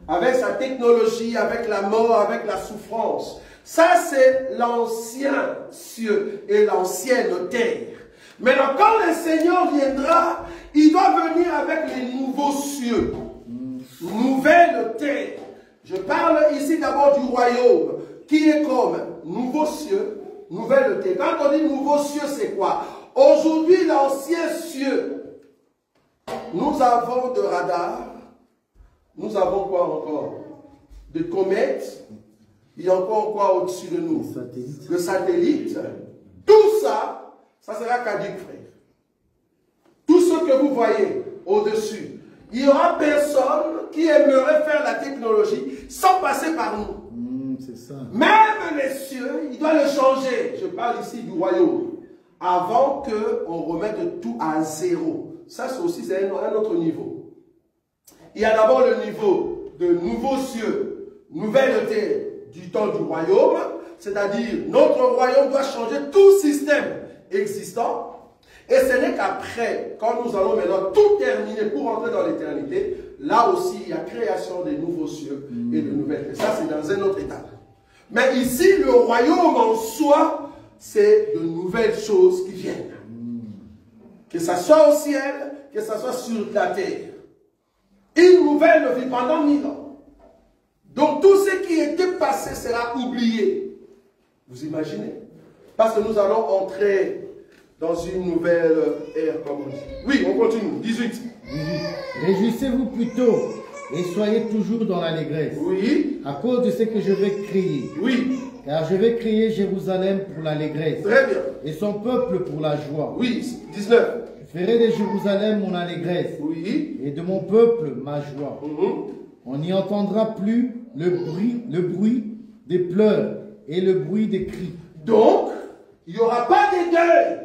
Avec sa technologie, avec la mort, avec la souffrance. Ça, c'est l'ancien cieux et l'ancienne terre. Maintenant, quand le Seigneur viendra, il doit venir avec les nouveaux cieux, nouvelle terre. Je parle ici d'abord du royaume, qui est comme nouveaux cieux, nouvelle terre. Quand on dit nouveaux cieux, c'est quoi? Aujourd'hui, l'ancien cieux, nous avons de radars, nous avons quoi encore? De comètes, il y a encore quoi au-dessus de nous? Le satellite. Tout ça, ça sera caduc, frère. Tout ce que vous voyez au-dessus, il n'y aura personne qui aimerait faire la technologie sans passer par nous. C'est ça. Même les cieux, il doit le changer. Je parle ici du royaume. Avant qu'on remette tout à zéro. Ça, c'est aussi un autre niveau. Il y a d'abord le niveau de nouveaux cieux, nouvelle terre du temps du royaume. C'est-à-dire, notre royaume doit changer tout système existant. Et ce n'est qu'après, quand nous allons maintenant tout terminer pour entrer dans l'éternité, là aussi, il y a création des nouveaux cieux et de nouvelles terres. Ça, c'est dans un autre état. Mais ici, le royaume en soi, c'est de nouvelles choses qui viennent. Que ça soit au ciel, que ça soit sur la terre. Une nouvelle vie pendant 1000 ans. Donc tout ce qui était passé sera oublié. Vous imaginez? Parce que nous allons entrer dans une nouvelle ère, comme on dit. Oui, on continue. 18. Réjouissez-vous plutôt et soyez toujours dans l'allégresse. Oui. À cause de ce que je vais créer. Oui. Car je vais créer Jérusalem pour l'allégresse. Très bien. Et son peuple pour la joie. Oui. 19. Je ferai de Jérusalem mon allégresse. Oui. Et de mon peuple ma joie. On n'y entendra plus le bruit des pleurs et le bruit des cris. Donc, il n'y aura pas de deuil.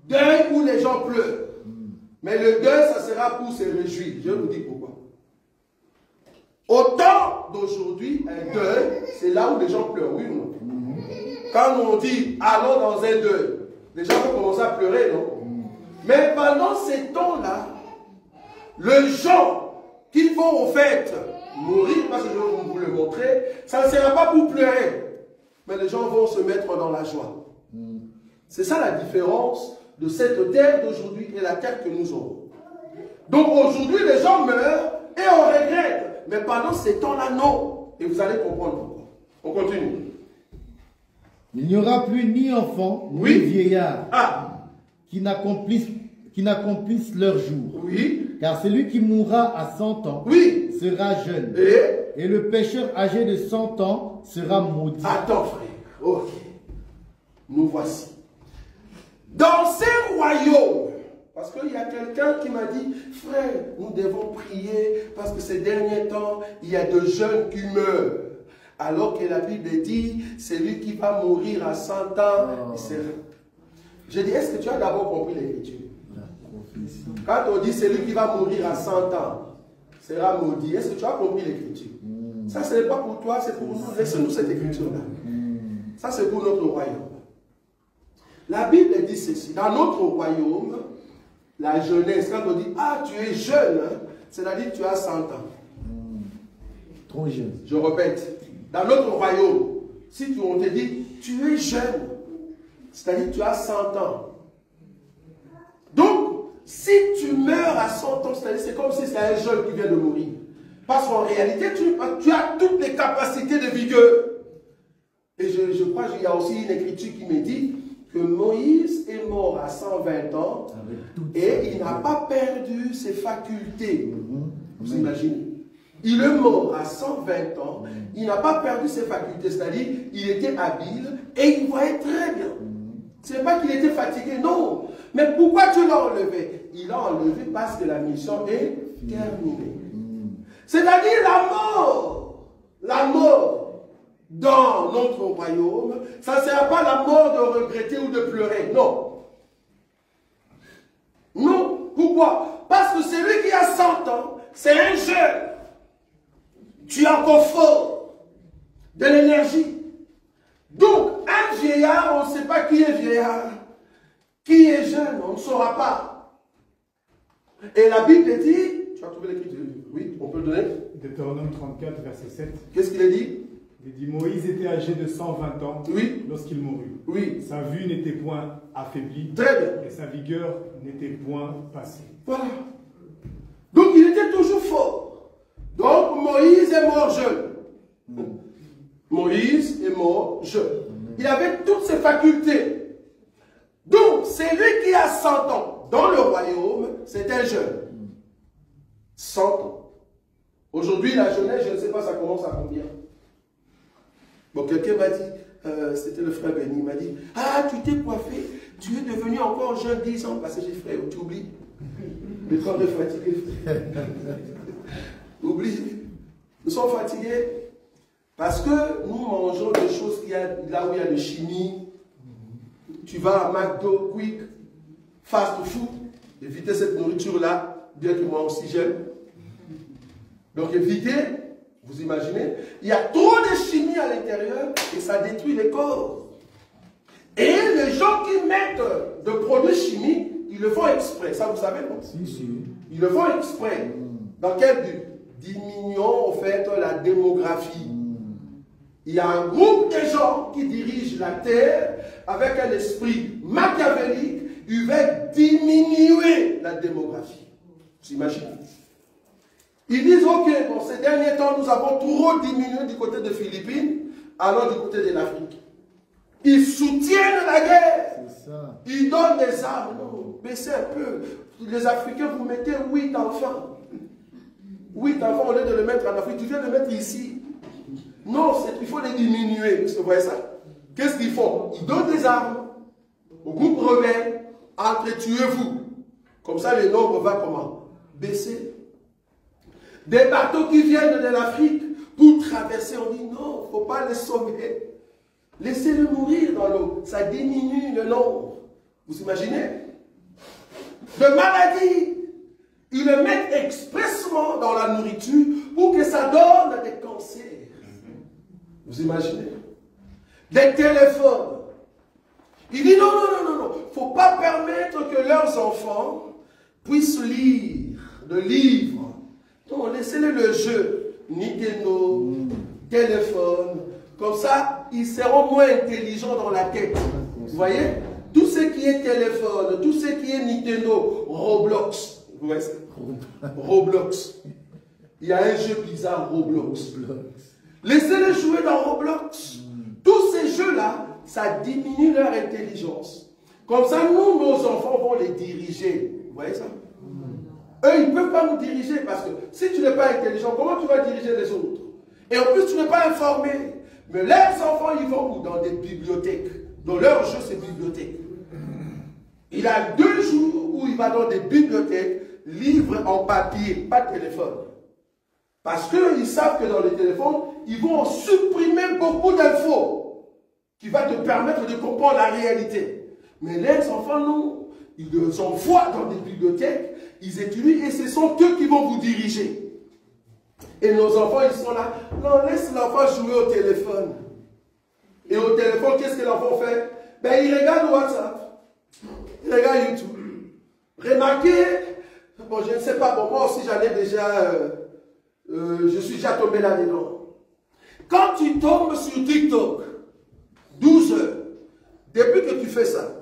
Deuil où les gens pleurent. Mais le deuil, ça sera pour se réjouir. Je vous dis pourquoi. Au temps d'aujourd'hui, un deuil, c'est là où les gens pleurent, oui ou non? Quand on dit allons dans un deuil, les gens vont commencer à pleurer, non? Mais pendant ces temps-là, les gens qui vont au fait mourir, parce que je vais vous le montrer, ça ne sera pas pour pleurer, mais les gens vont se mettre dans la joie. C'est ça la différence de cette terre d'aujourd'hui et la terre que nous aurons. Donc aujourd'hui, les gens meurent et on regrette. Mais pendant ces temps-là, non. Et vous allez comprendre pourquoi. On continue. Il n'y aura plus ni enfants, ni vieillards qui n'accomplissent leur jour. Oui. Car celui qui mourra à 100 ans sera jeune. Et le pécheur âgé de 100 ans sera maudit. Attends, frère. Ok. Nous voici. Dans ces royaumes, parce qu'il y a quelqu'un qui m'a dit, frère, nous devons prier parce que ces derniers temps, il y a de jeunes qui meurent. Alors que la Bible dit, c'est lui qui va mourir à 100 ans. Je dis, est-ce que tu as d'abord compris l'écriture? Quand on dit, c'est lui qui va mourir à 100 ans, sera maudit. Est-ce que tu as compris l'écriture? Ça, ce n'est pas pour toi, c'est pour nous. Laisse-nous cette écriture-là. Ça, c'est pour notre royaume. La Bible dit ceci. Dans notre royaume, la jeunesse, quand on dit, ah, tu es jeune, hein, c'est-à-dire que tu as 100 ans. Trop jeune. Je répète. Dans notre royaume, si on te dit, tu es jeune, c'est-à-dire que tu as 100 ans. Donc, si tu meurs à 100 ans, c'est-à-dire c'est comme si c'était un jeune qui vient de mourir. Parce qu'en réalité, tu as toutes les capacités de vigueur. Et je crois qu'il y a aussi une écriture qui me dit que Moïse est mort à 120 ans et il n'a pas perdu ses facultés. Vous imaginez? Il est mort à 120 ans, il n'a pas perdu ses facultés, c'est-à-dire il était habile et il voyait très bien. Ce n'est pas qu'il était fatigué, non. Mais pourquoi tu l'as enlevé? Il l'a enlevé parce que la mission est terminée. C'est-à-dire la mort dans notre royaume, ça ne sera pas la mort de regretter ou de pleurer, non. Non, pourquoi? Parce que celui qui a 100 ans, c'est un jeune. Tu es encore fort. de l'énergie. Donc, un vieillard, on ne sait pas qui est vieillard. Qui est jeune, on ne saura pas. Et la Bible dit, tu as trouvé l'écriture? Oui, on peut le donner. Deutéronome 34, verset 7. Qu'est-ce qu'il a dit? Il dit, Moïse était âgé de 120 ans lorsqu'il mourut. Oui. Sa vue n'était point affaiblie. Très bien. Et sa vigueur n'était point passée. Voilà. Donc il était toujours fort. Donc Moïse est mort jeune. Moïse est mort jeune. Il avait toutes ses facultés. Donc c'est lui qui a 100 ans. Dans le royaume, c'était jeune. 100 ans. Aujourd'hui, la jeunesse, je ne sais pas, ça commence à combien? Bon, quelqu'un m'a dit, c'était le frère Béni, il m'a dit, ah, tu t'es coiffé, tu es devenu encore jeune 10 ans, parce que j'ai frère, tu oublies. Le corps est fatigué. Oublie. Nous sommes fatigués parce que nous mangeons des choses là où il y a de chimie. Tu vas à McDo, Quick, fast food, évitez cette nourriture-là, bien que moi aussi j'aime. Donc évitez. Vous imaginez? Il y a trop de chimie à l'intérieur et ça détruit les corps. Et les gens qui mettent de produits chimiques, ils le font exprès. Ça, vous savez, non? Si, si. Ils le font exprès. Dans quel but? Diminuons, en fait, la démographie. Il y a un groupe de gens qui dirigent la terre avec un esprit machiavélique. Ils veulent diminuer la démographie. Vous imaginez? Ils disent, ok, bon, ces derniers temps, nous avons trop diminué du côté des Philippines, alors du côté de l'Afrique. Ils soutiennent la guerre. Ça. Ils donnent des armes. Non, baissez un peu. Les Africains, vous mettez 8 enfants. 8 enfants, au lieu de le mettre en Afrique, tu viens le mettre ici. Non, il faut les diminuer. Vous voyez ça? Qu'est-ce qu'ils font? Ils donnent des armes au groupe rebelle. Entretuez-vous. Comme ça, le nombre va comment? Baisser. Des bateaux qui viennent de l'Afrique pour traverser, on dit non, il ne faut pas les sauver. Laissez-les mourir dans l'eau. Ça diminue le nombre. Vous imaginez? De maladies. Ils le mettent expressément dans la nourriture pour que ça donne des cancers. Vous imaginez? Des téléphones. Il dit non, non, non, non, non. Il ne faut pas permettre que leurs enfants puissent lire de livres. Non, laissez-les le jeu, Nintendo, téléphone, comme ça, ils seront moins intelligents dans la tête. Vous voyez? Tout ce qui est téléphone, tout ce qui est Nintendo, Roblox. Vous voyez ça? Roblox. Il y a un jeu bizarre, Roblox. Laissez-les jouer dans Roblox. Tous ces jeux-là, ça diminue leur intelligence. Comme ça, nous, nos enfants vont les diriger. Vous voyez ça? Eux, ils ne peuvent pas nous diriger parce que si tu n'es pas intelligent, comment tu vas diriger les autres? Et en plus, tu n'es pas informé. Mais leurs enfants, ils vont où? Dans des bibliothèques. Dans leur jeu, c'est bibliothèque. Il a 2 jours où il va dans des bibliothèques, livres en papier, pas de téléphone. Parce qu'ils savent que dans les téléphones, ils vont supprimer beaucoup d'infos qui va te permettre de comprendre la réalité. Mais les enfants, non. Ils les envoient dans des bibliothèques, ils étudient et ce sont eux qui vont vous diriger. Et nos enfants, ils sont là. Non, laisse l'enfant jouer au téléphone. Et au téléphone, qu'est-ce que l'enfant fait? Ben, il regarde WhatsApp. Il regarde YouTube. Remarquez, bon, je ne sais pas, bon, moi aussi j'en ai déjà, je suis déjà tombé là-dedans. Quand tu tombes sur TikTok, 12 heures, depuis que tu fais ça,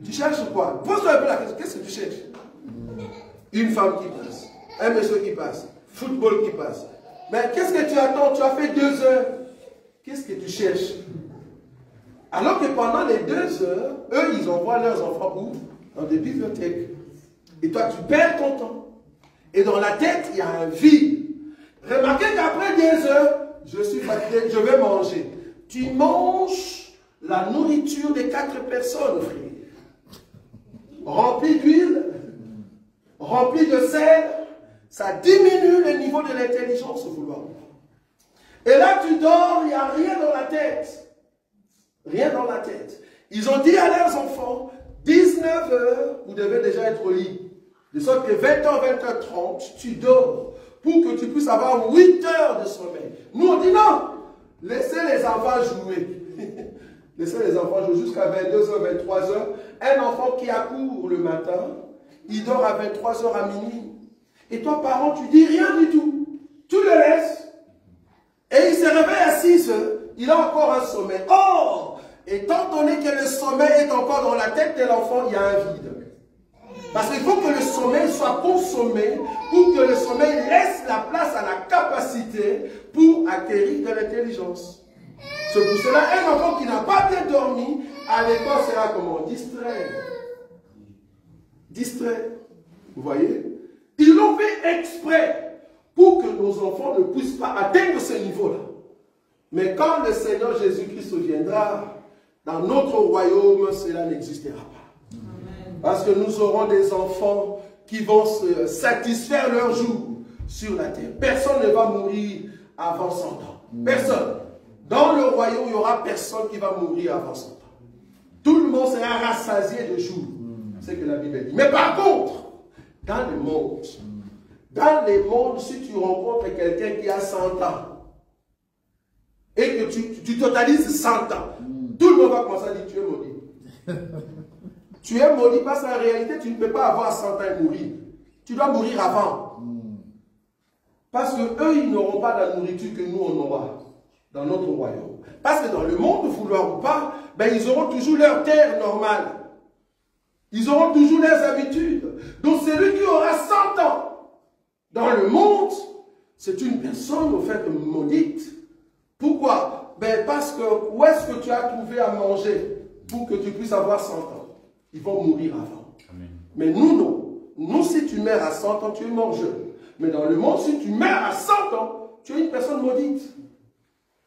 tu cherches quoi? Pose-toi un peu la question, qu'est-ce que tu cherches? Une femme qui passe, un monsieur qui passe, football qui passe. Mais qu'est-ce que tu attends? Tu as fait 2 heures. Qu'est-ce que tu cherches? Alors que pendant les 2 heures, eux, ils envoient leurs enfants où? Dans des bibliothèques. Et toi, tu perds ton temps. Et dans la tête, il y a un vide. Remarquez qu'après 2 heures, je suis fatigué, je vais manger. Tu manges la nourriture des 4 personnes, frère. Rempli d'huile, rempli de sel, ça diminue le niveau de l'intelligence, vouloir. Et là, tu dors, il n'y a rien dans la tête. Rien dans la tête. Ils ont dit à leurs enfants, 19 heures, vous devez déjà être au lit. De sorte que 20h, 20h30, tu dors pour que tu puisses avoir 8 heures de sommeil. Nous, on dit non. Laissez les enfants jouer. Laissez les enfants jouer jusqu'à 22h, 23h. Un enfant qui accourt le matin, il dort à 23h à minuit. Et toi, parent, tu dis rien du tout. Tu le laisses. Et il se réveille à 6h. Il a encore un sommeil. Or, étant donné que le sommeil est encore dans la tête de l'enfant, il y a un vide. Parce qu'il faut que le sommeil soit consommé pour que le sommeil laisse la place à la capacité pour acquérir de l'intelligence. C'est pour cela, un enfant qui n'a pas bien dormi, à l'école sera comment? Distrait. Distrait. Vous voyez? Ils l'ont fait exprès pour que nos enfants ne puissent pas atteindre ce niveau-là. Mais quand le Seigneur Jésus-Christ viendra, dans notre royaume, cela n'existera pas. Parce que nous aurons des enfants qui vont se satisfaire leur jour sur la terre. Personne ne va mourir avant 100 ans. Personne. Dans le royaume, il n'y aura personne qui va mourir avant 100 ans. Tout le monde sera rassasié de jours. C'est ce que la Bible dit. Mais par contre, dans le monde, si tu rencontres quelqu'un qui a 100 ans, et que tu totalises 100 ans, tout le monde va commencer à dire, tu es maudit. Tu es maudit parce qu'en réalité, tu ne peux pas avoir 100 ans et mourir. Tu dois mourir avant. Parce qu'eux, ils n'auront pas la nourriture que nous, on aura dans notre royaume. Parce que dans le monde, vouloir ou pas, ben, ils auront toujours leur terre normale. Ils auront toujours leurs habitudes. Donc, celui qui aura 100 ans dans le monde, c'est une personne, au fait, maudite. Pourquoi? Ben, parce que où est-ce que tu as trouvé à manger pour que tu puisses avoir 100 ans? Ils vont mourir avant. Amen. Mais nous, non. Nous, si tu meurs à 100 ans, tu es mort jeune. Mais dans le monde, si tu meurs à 100 ans, tu es une personne maudite.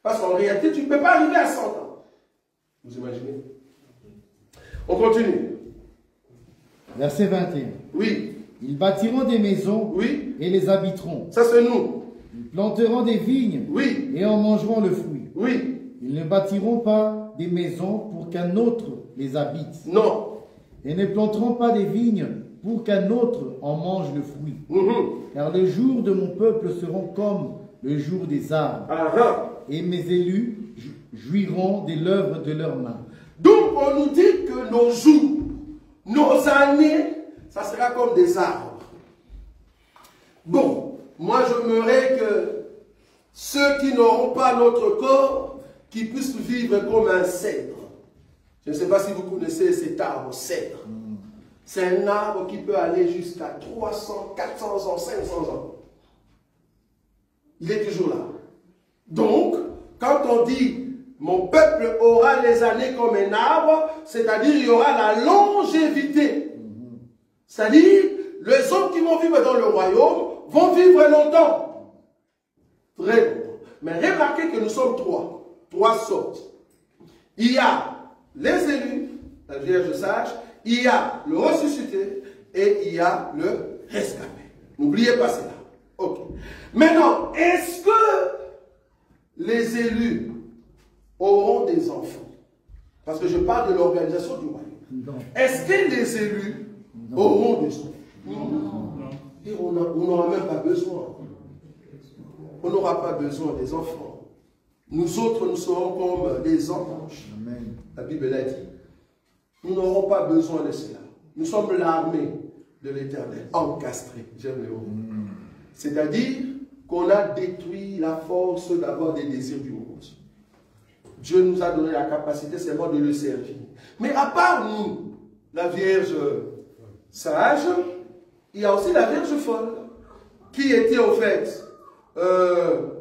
Parce qu'en réalité, tu ne peux pas arriver à 100 ans. Vous imaginez? On continue. Verset 21. Oui. Ils bâtiront des maisons, oui, et les habiteront. Ça, c'est nous. Ils planteront des vignes, oui, et en mangeront le fruit. Oui. Ils ne bâtiront pas des maisons pour qu'un autre les habite. Non. Et ne planteront pas des vignes pour qu'un autre en mange le fruit. Car le jour de mon peuple seront comme le jour des arbres. Et mes élus jouiront de l'œuvre de leurs mains. Donc on nous dit que nos jours, nos années, ça sera comme des arbres. Bon, moi j'aimerais que ceux qui n'auront pas notre corps, qui puissent vivre comme un cèdre. Je ne sais pas si vous connaissez cet arbre, cèdre. C'est un arbre qui peut aller jusqu'à 300, 400 ans, 500 ans. Il est toujours là. Donc, quand on dit « Mon peuple aura les années comme un arbre », c'est-à-dire il y aura la longévité. C'est-à-dire, les hommes qui vont vivre dans le royaume vont vivre longtemps. Très longtemps. Mais remarquez que nous sommes trois sortes. Il y a les élus, la Vierge sage, il y a le ressuscité et il y a le rescapé. N'oubliez pas cela. Ok. Maintenant, est-ce que les élus auront des enfants? Parce que je parle de l'organisation du royaume. Est-ce que les élus auront des enfants? Non. Et on n'aura même pas besoin. On n'aura pas besoin des enfants. Nous autres, nous serons comme des anges. Amen. La Bible l'a dit. Nous n'aurons pas besoin de cela. Nous sommes l'armée de l'Éternel, encastrée. J'aime le mot. C'est-à-dire qu'on a détruit la force d'avoir des désirs du monde. Dieu nous a donné la capacité seulement de le servir. Mais à part nous, la Vierge sage, il y a aussi la Vierge folle, qui était au fait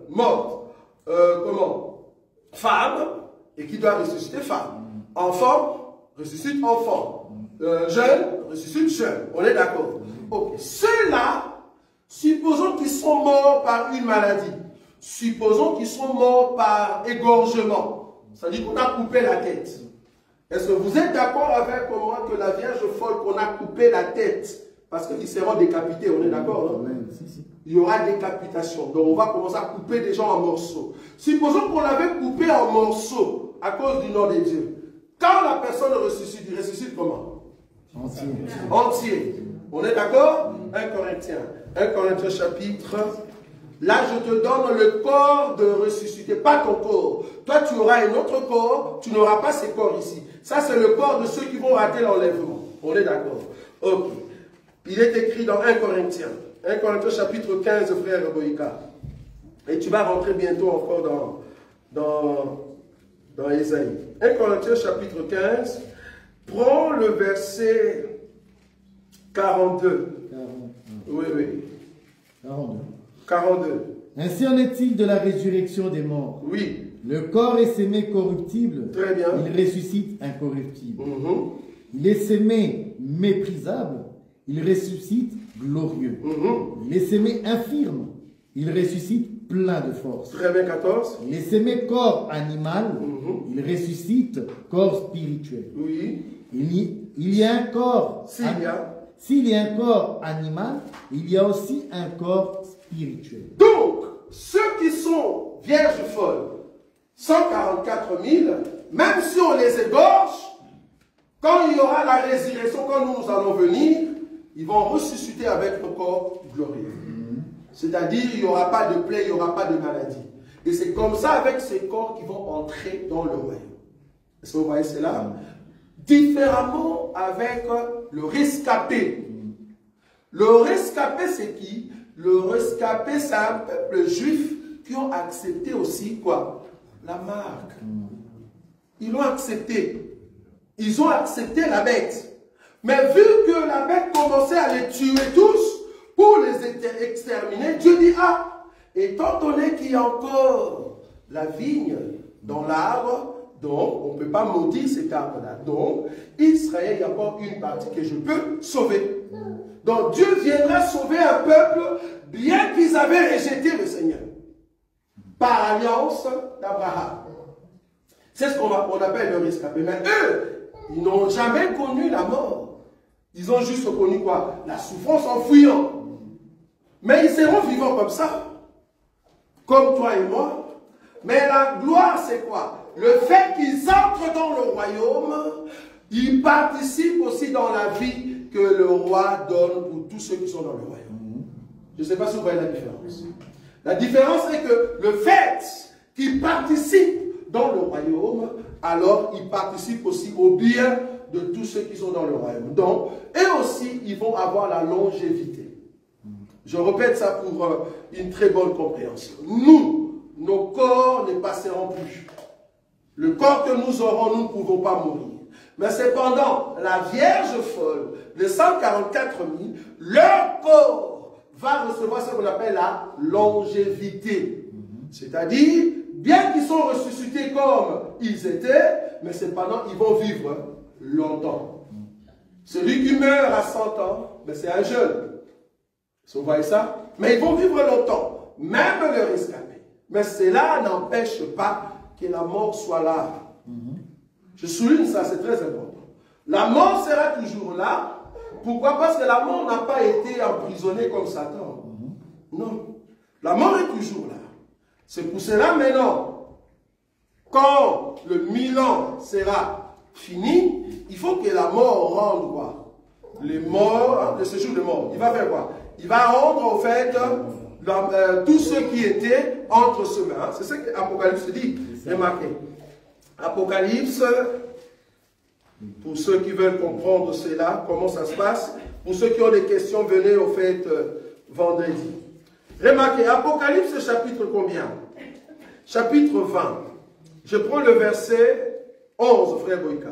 morte, femme, et qui doit ressusciter femme. Enfant, ressuscite enfant. Jeune, ressuscite jeune. On est d'accord? Ok. Ceux-là, supposons qu'ils sont morts par une maladie. Supposons qu'ils sont morts par égorgement. C'est-à-dire qu'on a coupé la tête. Est-ce que vous êtes d'accord avec moi que la Vierge folle, qu'on a coupé la tête? Parce qu'ils seront décapités, on est d'accord? Il y aura décapitation. Donc on va commencer à couper des gens en morceaux. Supposons qu'on l'avait coupé en morceaux à cause du nom de Dieu. Quand la personne ressuscite, il ressuscite comment? Entier. Entier. On est d'accord? 1 Corinthiens chapitre Là, je te donne le corps de ressuscité, pas ton corps. Toi, tu auras un autre corps, tu n'auras pas ces corps ici. Ça, c'est le corps de ceux qui vont rater l'enlèvement. On est d'accord? Ok. Il est écrit dans 1 Corinthiens. 1 Corinthiens chapitre 15, frère Boïka. Et tu vas rentrer bientôt encore dans Ésaïe. 1 Corinthiens chapitre 15. Prends le verset 42. 40. Oui, oui. 42. 42. Ainsi en est-il de la résurrection des morts. Oui. Le corps est sémé corruptible. Très bien. Il ressuscite incorruptible. Il est sémé méprisable. Il ressuscite glorieux. Il est sémé infirme. Il ressuscite plein de force. Très bien, 14. Il est sémé corps animal. Il ressuscite corps spirituel. Oui. Il y a un corps. S'il y a un corps animal, il y a aussi un corps spirituel. Donc, ceux qui sont vierges folles, 144 000, même si on les égorge, quand il y aura la résurrection, quand nous allons venir, ils vont ressusciter avec le corps glorieux. C'est-à-dire, il n'y aura pas de plaie, il n'y aura pas de maladie. Et c'est comme ça avec ces corps qui vont entrer dans le royaume. Est-ce que vous voyez cela? Différemment avec le rescapé. Le rescapé, c'est qui? Le rescapé, c'est un peuple juif qui ont accepté aussi quoi? La marque. Ils l'ont accepté. Ils ont accepté la bête. Mais vu que la bête commençait à les tuer tous, pour les exterminer, Dieu dit, ah, étant donné qu'il y a encore la vigne dans l'arbre, donc on ne peut pas maudire cet arbre-là. Donc, Israël, il y a encore une partie que je peux sauver. Donc Dieu viendra sauver un peuple, bien qu'ils avaient rejeté le Seigneur. Par alliance d'Abraham. C'est ce qu'on appelle le rescapé. Mais eux, ils n'ont jamais connu la mort. Ils ont juste connu quoi? La souffrance en fuyant. Mais ils seront vivants comme ça. Comme toi et moi. Mais la gloire, c'est quoi? Le fait qu'ils entrent dans le royaume, ils participent aussi dans la vie que le roi donne pour tous ceux qui sont dans le royaume. Je ne sais pas si vous voyez la différence. La différence est que le fait qu'ils participent dans le royaume, alors ils participent aussi au bien de tous ceux qui sont dans le royaume. Donc, eux aussi, ils vont avoir la longévité. Je répète ça pour une très bonne compréhension. Nous, nos corps ne passeront plus. Le corps que nous aurons, nous ne pouvons pas mourir. Mais cependant, la Vierge folle, les 144 000, leur corps va recevoir ce qu'on appelle la longévité. C'est-à-dire, bien qu'ils sont ressuscités comme ils étaient, mais cependant, ils vont vivre longtemps. Celui qui meurt à 100 ans, c'est un jeune. Vous voyez ça? Mais ils vont vivre longtemps, même le rescapé. Mais cela n'empêche pas que la mort soit là. Je souligne ça, c'est très important. La mort sera toujours là. Pourquoi? Parce que la mort n'a pas été emprisonnée comme Satan. Non. La mort est toujours là. C'est pour cela maintenant, quand le 1000 ans sera fini, il faut que la mort rende quoi? Les morts, le séjour des morts. Il va faire quoi? Il va rendre au fait tous ceux qui étaient entre ceux là. C'est ce que l'Apocalypse dit. Remarquez. Apocalypse, pour ceux qui veulent comprendre cela, comment ça se passe. Pour ceux qui ont des questions, venez au fait vendredi. Remarquez, Apocalypse chapitre combien? Chapitre 20. Je prends le verset 11, frère Boïka.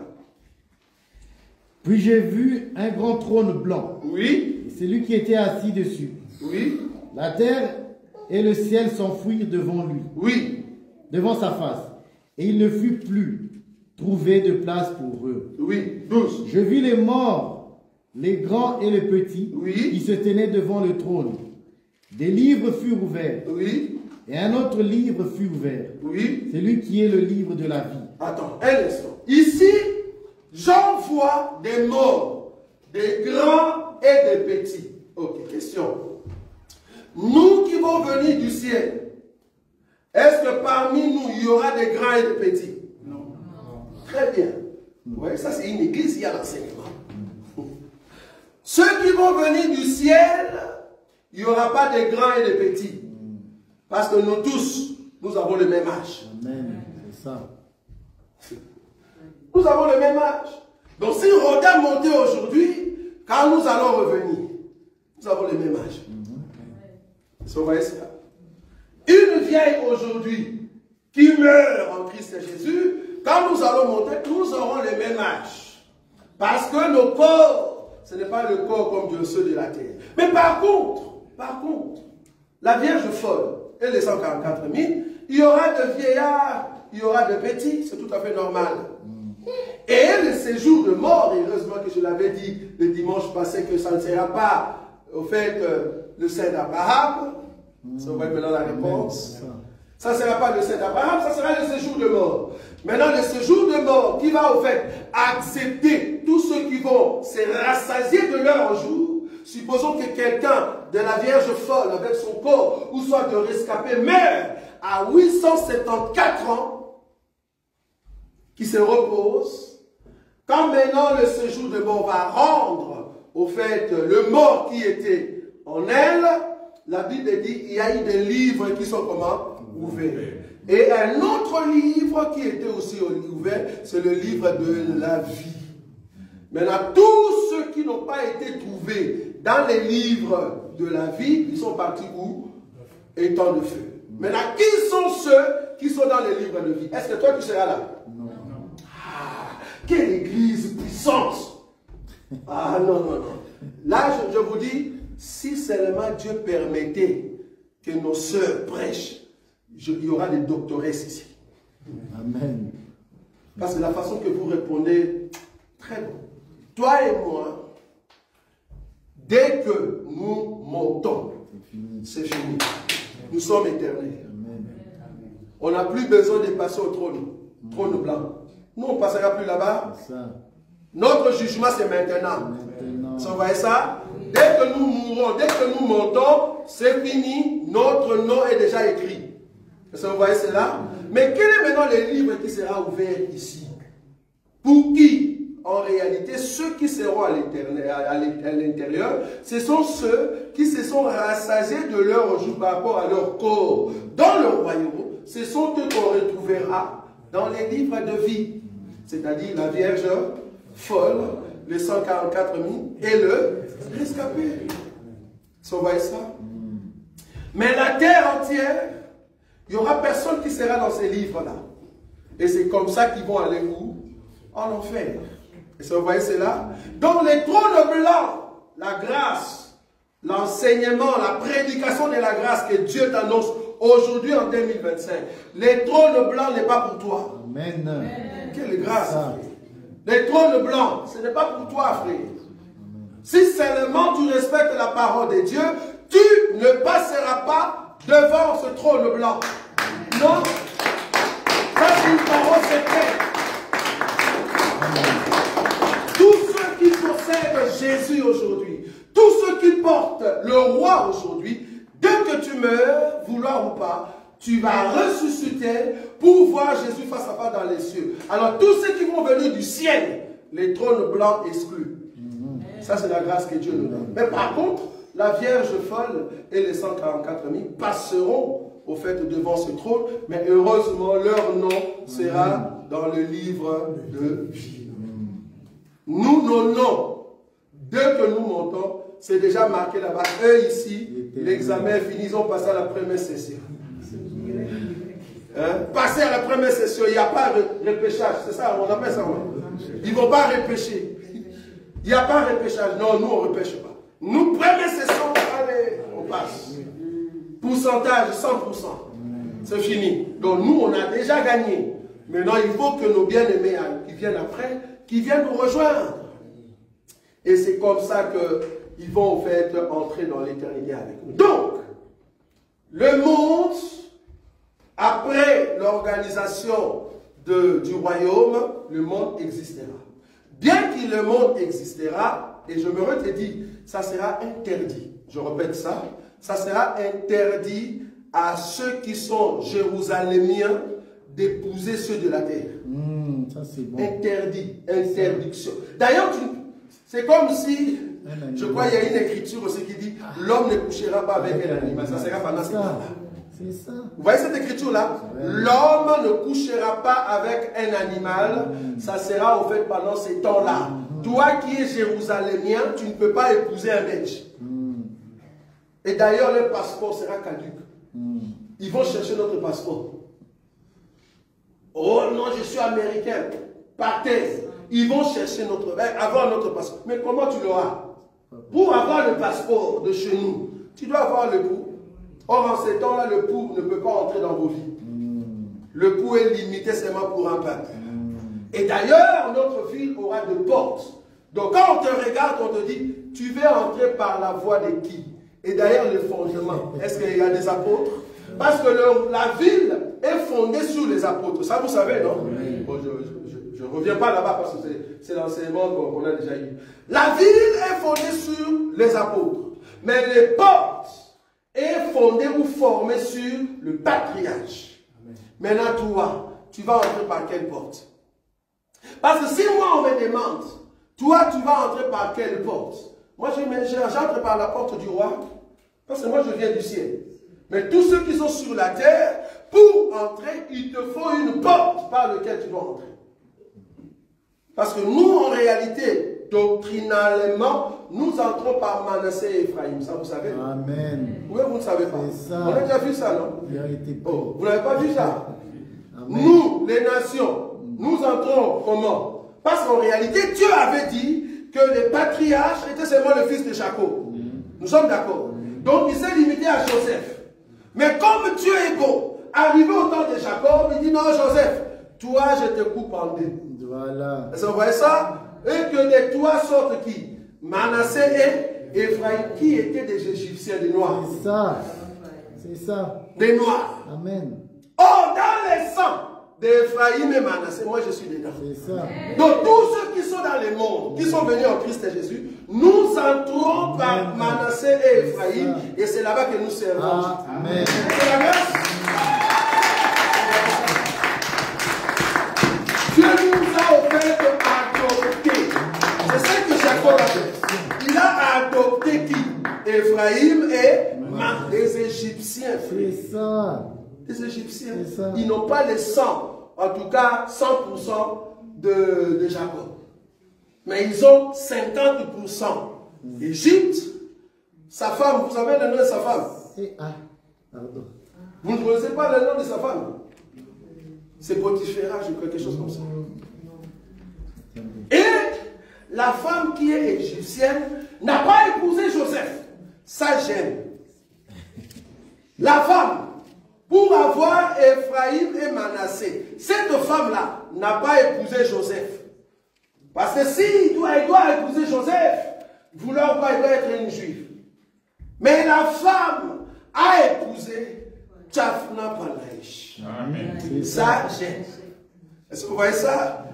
Puis j'ai vu un grand trône blanc. Oui. Et celui qui était assis dessus. Oui. La terre et le ciel s'enfuirent devant lui. Oui. Devant sa face. Et il ne fut plus trouvé de place pour eux. Oui. 12. Je vis les morts, les grands et les petits, oui, qui se tenaient devant le trône. Des livres furent ouverts. Oui. Et un autre livre fut ouvert. Oui. C'est lui qui est le livre de la vie. Attends, un instant. Ici, j'en vois des morts, des grands et des petits. Ok, question. Nous qui vont venir du ciel, est-ce que parmi nous, il y aura des grands et des petits? Non. Très bien. Vous voyez, ça c'est une église, il y a l'enseignement. Ceux qui vont venir du ciel, il n'y aura pas de grands et de petits. Parce que nous tous, nous avons le même âge. Amen. C'est ça. Nous avons le même âge. Donc si on regarde monter aujourd'hui, quand nous allons revenir, nous avons le même âge. Vous voyez cela? Une vieille aujourd'hui qui meurt en Christ Jésus, quand nous allons monter, nous aurons le même âge. Parce que nos corps, ce n'est pas le corps comme ceux de la terre. Mais par contre, la Vierge folle et les 144 000, il y aura de vieillards, il y aura de petits, c'est tout à fait normal. Et le séjour de mort, et heureusement que je l'avais dit le dimanche passé que ça ne sera pas au fait le sein d'Abraham. Ça va être maintenant la réponse. Ça ne sera pas le sein d'Abraham, ça sera le séjour de mort. Maintenant, le séjour de mort qui va au fait accepter tous ceux qui vont se rassasier de leur jour. Supposons que quelqu'un de la Vierge folle avec son corps ou soit de rescapé meurt à 874 ans, qui se repose, quand maintenant le séjour de mort va rendre au fait le mort qui était en elle, la Bible dit il y a eu des livres qui sont comment? Ouverts. Et un autre livre qui était aussi ouvert, c'est le livre de la vie. Maintenant, tous ceux qui n'ont pas été trouvés dans les livres de la vie, ils sont partis où? Étant de feu. Maintenant, qui sont ceux qui sont dans les livres de vie? Est-ce que toi tu seras là? Non. Ah, quelle église puissante! Ah non, non, non. Là, je vous dis, si seulement Dieu permettait que nos sœurs prêchent, il y aura des doctoresses ici. Amen. Parce que la façon que vous répondez, très bon. Toi et moi, dès que nous montons, c'est fini. Nous sommes éternels. On n'a plus besoin de passer au trône blanc. Nous, on ne passera plus là-bas. Notre jugement, c'est maintenant. Vous voyez ça? Dès que nous mourrons, dès que nous montons, c'est fini. Notre nom est déjà écrit. Vous voyez cela? Mais quel est maintenant le livre qui sera ouvert ici? Pour qui? En réalité, ceux qui seront à l'intérieur, ce sont ceux qui se sont rassasiés de leur jour par rapport à leur corps. Dans le royaume, ce sont eux qu'on retrouvera dans les livres de vie. C'est-à-dire la Vierge folle, les 144 000 et le rescapé. Vous voyez ça? Mais la terre entière, il n'y aura personne qui sera dans ces livres-là. Et c'est comme ça qu'ils vont aller où? En enfer. Et vous voyez cela? Donc les trônes blancs, la grâce, l'enseignement, la prédication de la grâce que Dieu t'annonce aujourd'hui en 2025. Les trônes blancs n'est pas pour toi. Amen. Quelle grâce. Les trônes blancs, ce n'est pas pour toi, frère. Si seulement tu respectes la parole de Dieu, tu ne passeras pas devant ce trône blanc. Non. Ça, c'est une parole secrète. Tous ceux qui possèdent Jésus aujourd'hui, tous ceux qui portent le roi aujourd'hui, dès que tu meurs, vouloir ou pas, tu vas ressusciter pour voir Jésus face à face dans les cieux. Alors tous ceux qui vont venir du ciel, les trônes blancs exclus. Ça c'est la grâce que Dieu nous donne. Mais par contre, la Vierge folle et les 144 000 passeront au fait devant ce trône, mais heureusement leur nom sera dans le livre de vie. Nous, nos noms, dès que nous montons, c'est déjà marqué là-bas. Eux ici, l'examen est fini, ils ont passé à la première session. Passer à la première session, il n'y a pas de repêchage, c'est ça, on appelle ça. Ils ne vont pas repêcher. Il n'y a pas de repêchage. Non, nous, on ne repêche pas. Nous, première session, allez, on passe. Pourcentage, 100%. C'est fini. Donc, nous, on a déjà gagné. Maintenant, il faut que nos bien-aimés qui viennent après, qui viennent nous rejoindre. Et c'est comme ça qu'ils vont, en fait, entrer dans l'éternité avec nous. Donc, le monde, après l'organisation du royaume, le monde existera. Bien que le monde existera, et je me redis, ça sera interdit. Je répète ça, ça sera interdit à ceux qui sont jérusalémiens d'épouser ceux de la terre. Ça c'est bon. Interdit, interdiction. D'ailleurs, c'est comme si, je crois qu'il y a une écriture aussi qui dit, l'homme ne couchera pas avec un animal. Ça sera pendant ces temps-là. C'est ça. Vous voyez cette écriture-là? L'homme ne couchera pas avec un animal, ça sera au fait pendant ces temps-là. Toi qui es jérusalémien, tu ne peux pas épouser un Belge. Et d'ailleurs, le passeport sera caduc. Ils vont chercher notre passeport. Oh non, je suis américain. Partez. Ils vont chercher avoir notre passeport. Mais comment tu l'auras? Pour avoir le passeport de chez nous, tu dois avoir le pouls. Or, en ces temps-là, le pouls ne peut pas entrer dans vos vies. Le pouls est limité seulement pour un peuple. Et d'ailleurs, notre ville aura de portes. Donc, quand on te regarde, on te dit, tu veux entrer par la voie de qui? Et d'ailleurs, le fondement, est-ce qu'il y a des apôtres? Parce que la ville est fondée sur les apôtres. Ça, vous savez, non? Bon, je ne reviens pas là-bas parce que c'est l'enseignement qu'on a déjà eu. La ville est fondée sur les apôtres. Mais les portes est fondée ou formée sur le patriarche. Maintenant, toi, tu vas entrer par quelle porte? Parce que si moi, on me demande, toi, tu vas entrer par quelle porte? Moi, j'entre par la porte du roi. Parce que moi, je viens du ciel. Mais tous ceux qui sont sur la terre, pour entrer, il te faut une porte par laquelle tu dois entrer. Parce que nous, en réalité, doctrinalement, nous entrons par Manassé et Ephraïm. Ça, vous savez? Amen. Oui, vous ne savez pas. Ça. On a déjà vu ça, non? Oh, vous n'avez pas vu ça? Amen. Nous, les nations, nous entrons comment? Parce qu'en réalité, Dieu avait dit que les patriarches étaient seulement le fils de Jacob. Nous sommes d'accord. Donc, il s'est limité à Joseph. Mais comme Dieu est bon, arrivé au temps de Jacob, il dit non, Joseph, toi, je te coupe en deux. Voilà. Est-ce que vous voyez ça? Et que de toi sortent qui? Manassé et Ephraïm, qui étaient des Égyptiens, des Noirs. C'est ça. C'est ça. Des Noirs. Amen. Or, dans les sangs d'Ephraïm et Manassé, moi je suis dedans. C'est ça. Donc, tous ceux qui sont dans le monde, qui sont venus en Christ Jésus, nous entrons par Manassé et Ephraïm, et c'est là-bas que nous servons. Amen. C'est la grâce. Dieu nous a offert d'adopter. C'est ça que Jacob a fait. Il a adopté qui? Ephraïm et les Égyptiens. C'est ça. Les Égyptiens, Ça. ils n'ont pas le sang, en tout cas 100% de Jacob. Mais ils ont 50%. Égypte, sa femme, vous savez le nom de sa femme? Pardon. Vous ne connaissez pas le nom de sa femme? C'est Potiphera, je crois, quelque chose comme ça. Et la femme qui est égyptienne n'a pas épousé Joseph. Ça gêne. La femme, pour avoir Ephraïm et Manassé, cette femme-là n'a pas épousé Joseph. Parce que si elle doit épouser Joseph, vouloir pas, elle doit être une juive. Mais la femme a épousé Tchaphna Panaïch. Ça gêne. Est-ce que vous voyez ça?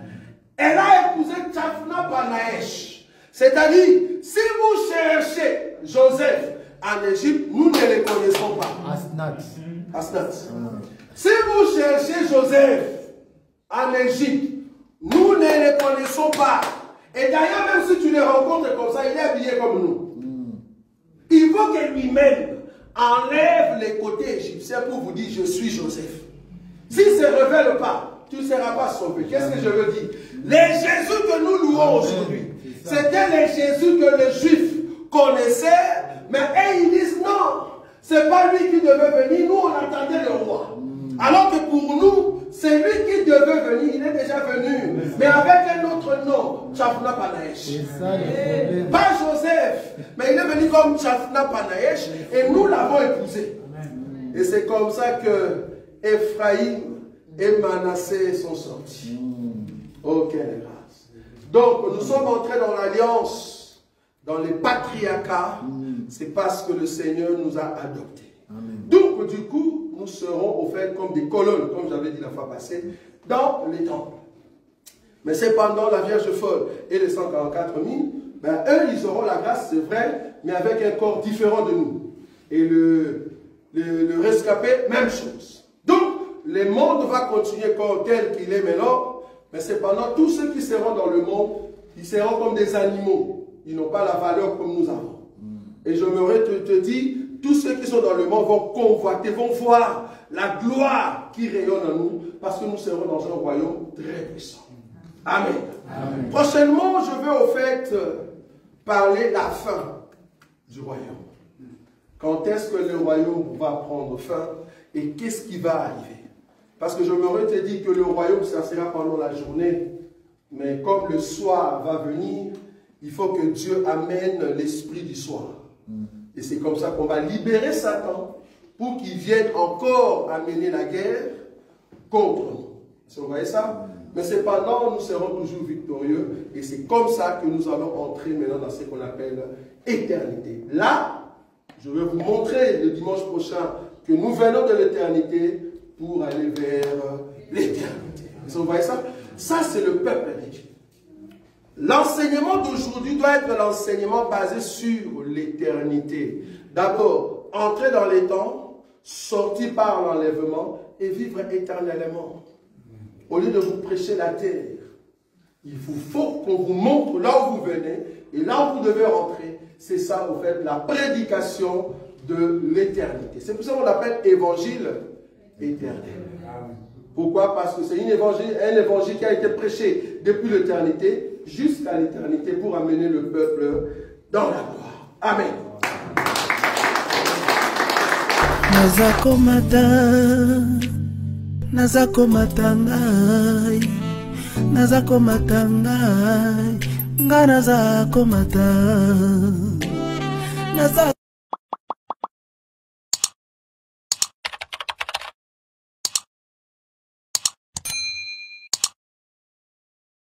Elle a épousé Tchaphna Panaïch. C'est-à-dire, si vous cherchez Joseph en Égypte, nous ne les connaissons pas. Asnat. Si vous cherchez Joseph en Égypte, nous ne les connaissons pas. Et d'ailleurs, même si tu les rencontres comme ça, il est habillé comme nous. Il faut que lui-même enlève les côtés égyptiens pour vous dire je suis Joseph. S'il ne se révèle pas, tu ne seras pas sauvé. Qu'est-ce que je veux dire? Les Jésus que nous louons aujourd'hui, c'était les Jésus que les Juifs connaissaient, mais eux ils disent non. C'est pas lui qui devait venir, nous on attendait le roi. Alors que pour nous, c'est lui qui devait venir, il est déjà venu. Mais avec un autre nom, Tchaphna Panaïch. Pas Joseph, mais il est venu comme Tchaphna Panaïch et nous l'avons épousé. Et c'est comme ça que Ephraïm et Manassé sont sortis. Oh, quelle grâce. Donc nous sommes entrés dans l'alliance, dans les patriarcats. C'est parce que le Seigneur nous a adoptés. Donc, du coup, nous serons au fait comme des colonnes, comme j'avais dit la fois passée, dans les temples. Mais cependant, la Vierge folle et les 144 000, ben, eux, ils auront la grâce, c'est vrai, mais avec un corps différent de nous. Et le rescapé, même chose. Donc, le monde va continuer comme tel qu'il est maintenant, mais cependant, tous ceux qui seront dans le monde, ils seront comme des animaux. Ils n'ont pas la valeur comme nous avons. Et j'aimerais te dire, tous ceux qui sont dans le monde vont convoiter, vont voir la gloire qui rayonne en nous, parce que nous serons dans un royaume très puissant. Amen. Amen. Prochainement, je veux au fait parler de la fin du royaume. Quand est-ce que le royaume va prendre fin et qu'est-ce qui va arriver? Parce que je m'aurais dit que le royaume, ça sera pendant la journée, mais comme le soir va venir, il faut que Dieu amène l'esprit du soir. Et c'est comme ça qu'on va libérer Satan pour qu'il vienne encore amener la guerre contre nous. Vous voyez ça? Mais cependant, nous serons toujours victorieux. Et c'est comme ça que nous allons entrer maintenant dans ce qu'on appelle éternité. Là, je vais vous montrer le dimanche prochain que nous venons de l'éternité pour aller vers l'éternité. Vous voyez ça? Ça, c'est le peuple de Dieu. L'enseignement d'aujourd'hui doit être l'enseignement basé sur l'éternité. D'abord, entrer dans les temps, sortir par l'enlèvement et vivre éternellement. Au lieu de vous prêcher la terre, il faut qu'on vous montre là où vous venez et là où vous devez rentrer. C'est ça, au fait, la prédication de l'éternité. C'est pour ça qu'on l'appelle évangile éternel. Pourquoi? Parce que c'est un évangile qui a été prêché depuis l'éternité jusqu'à l'éternité pour amener le peuple dans la gloire. Amen.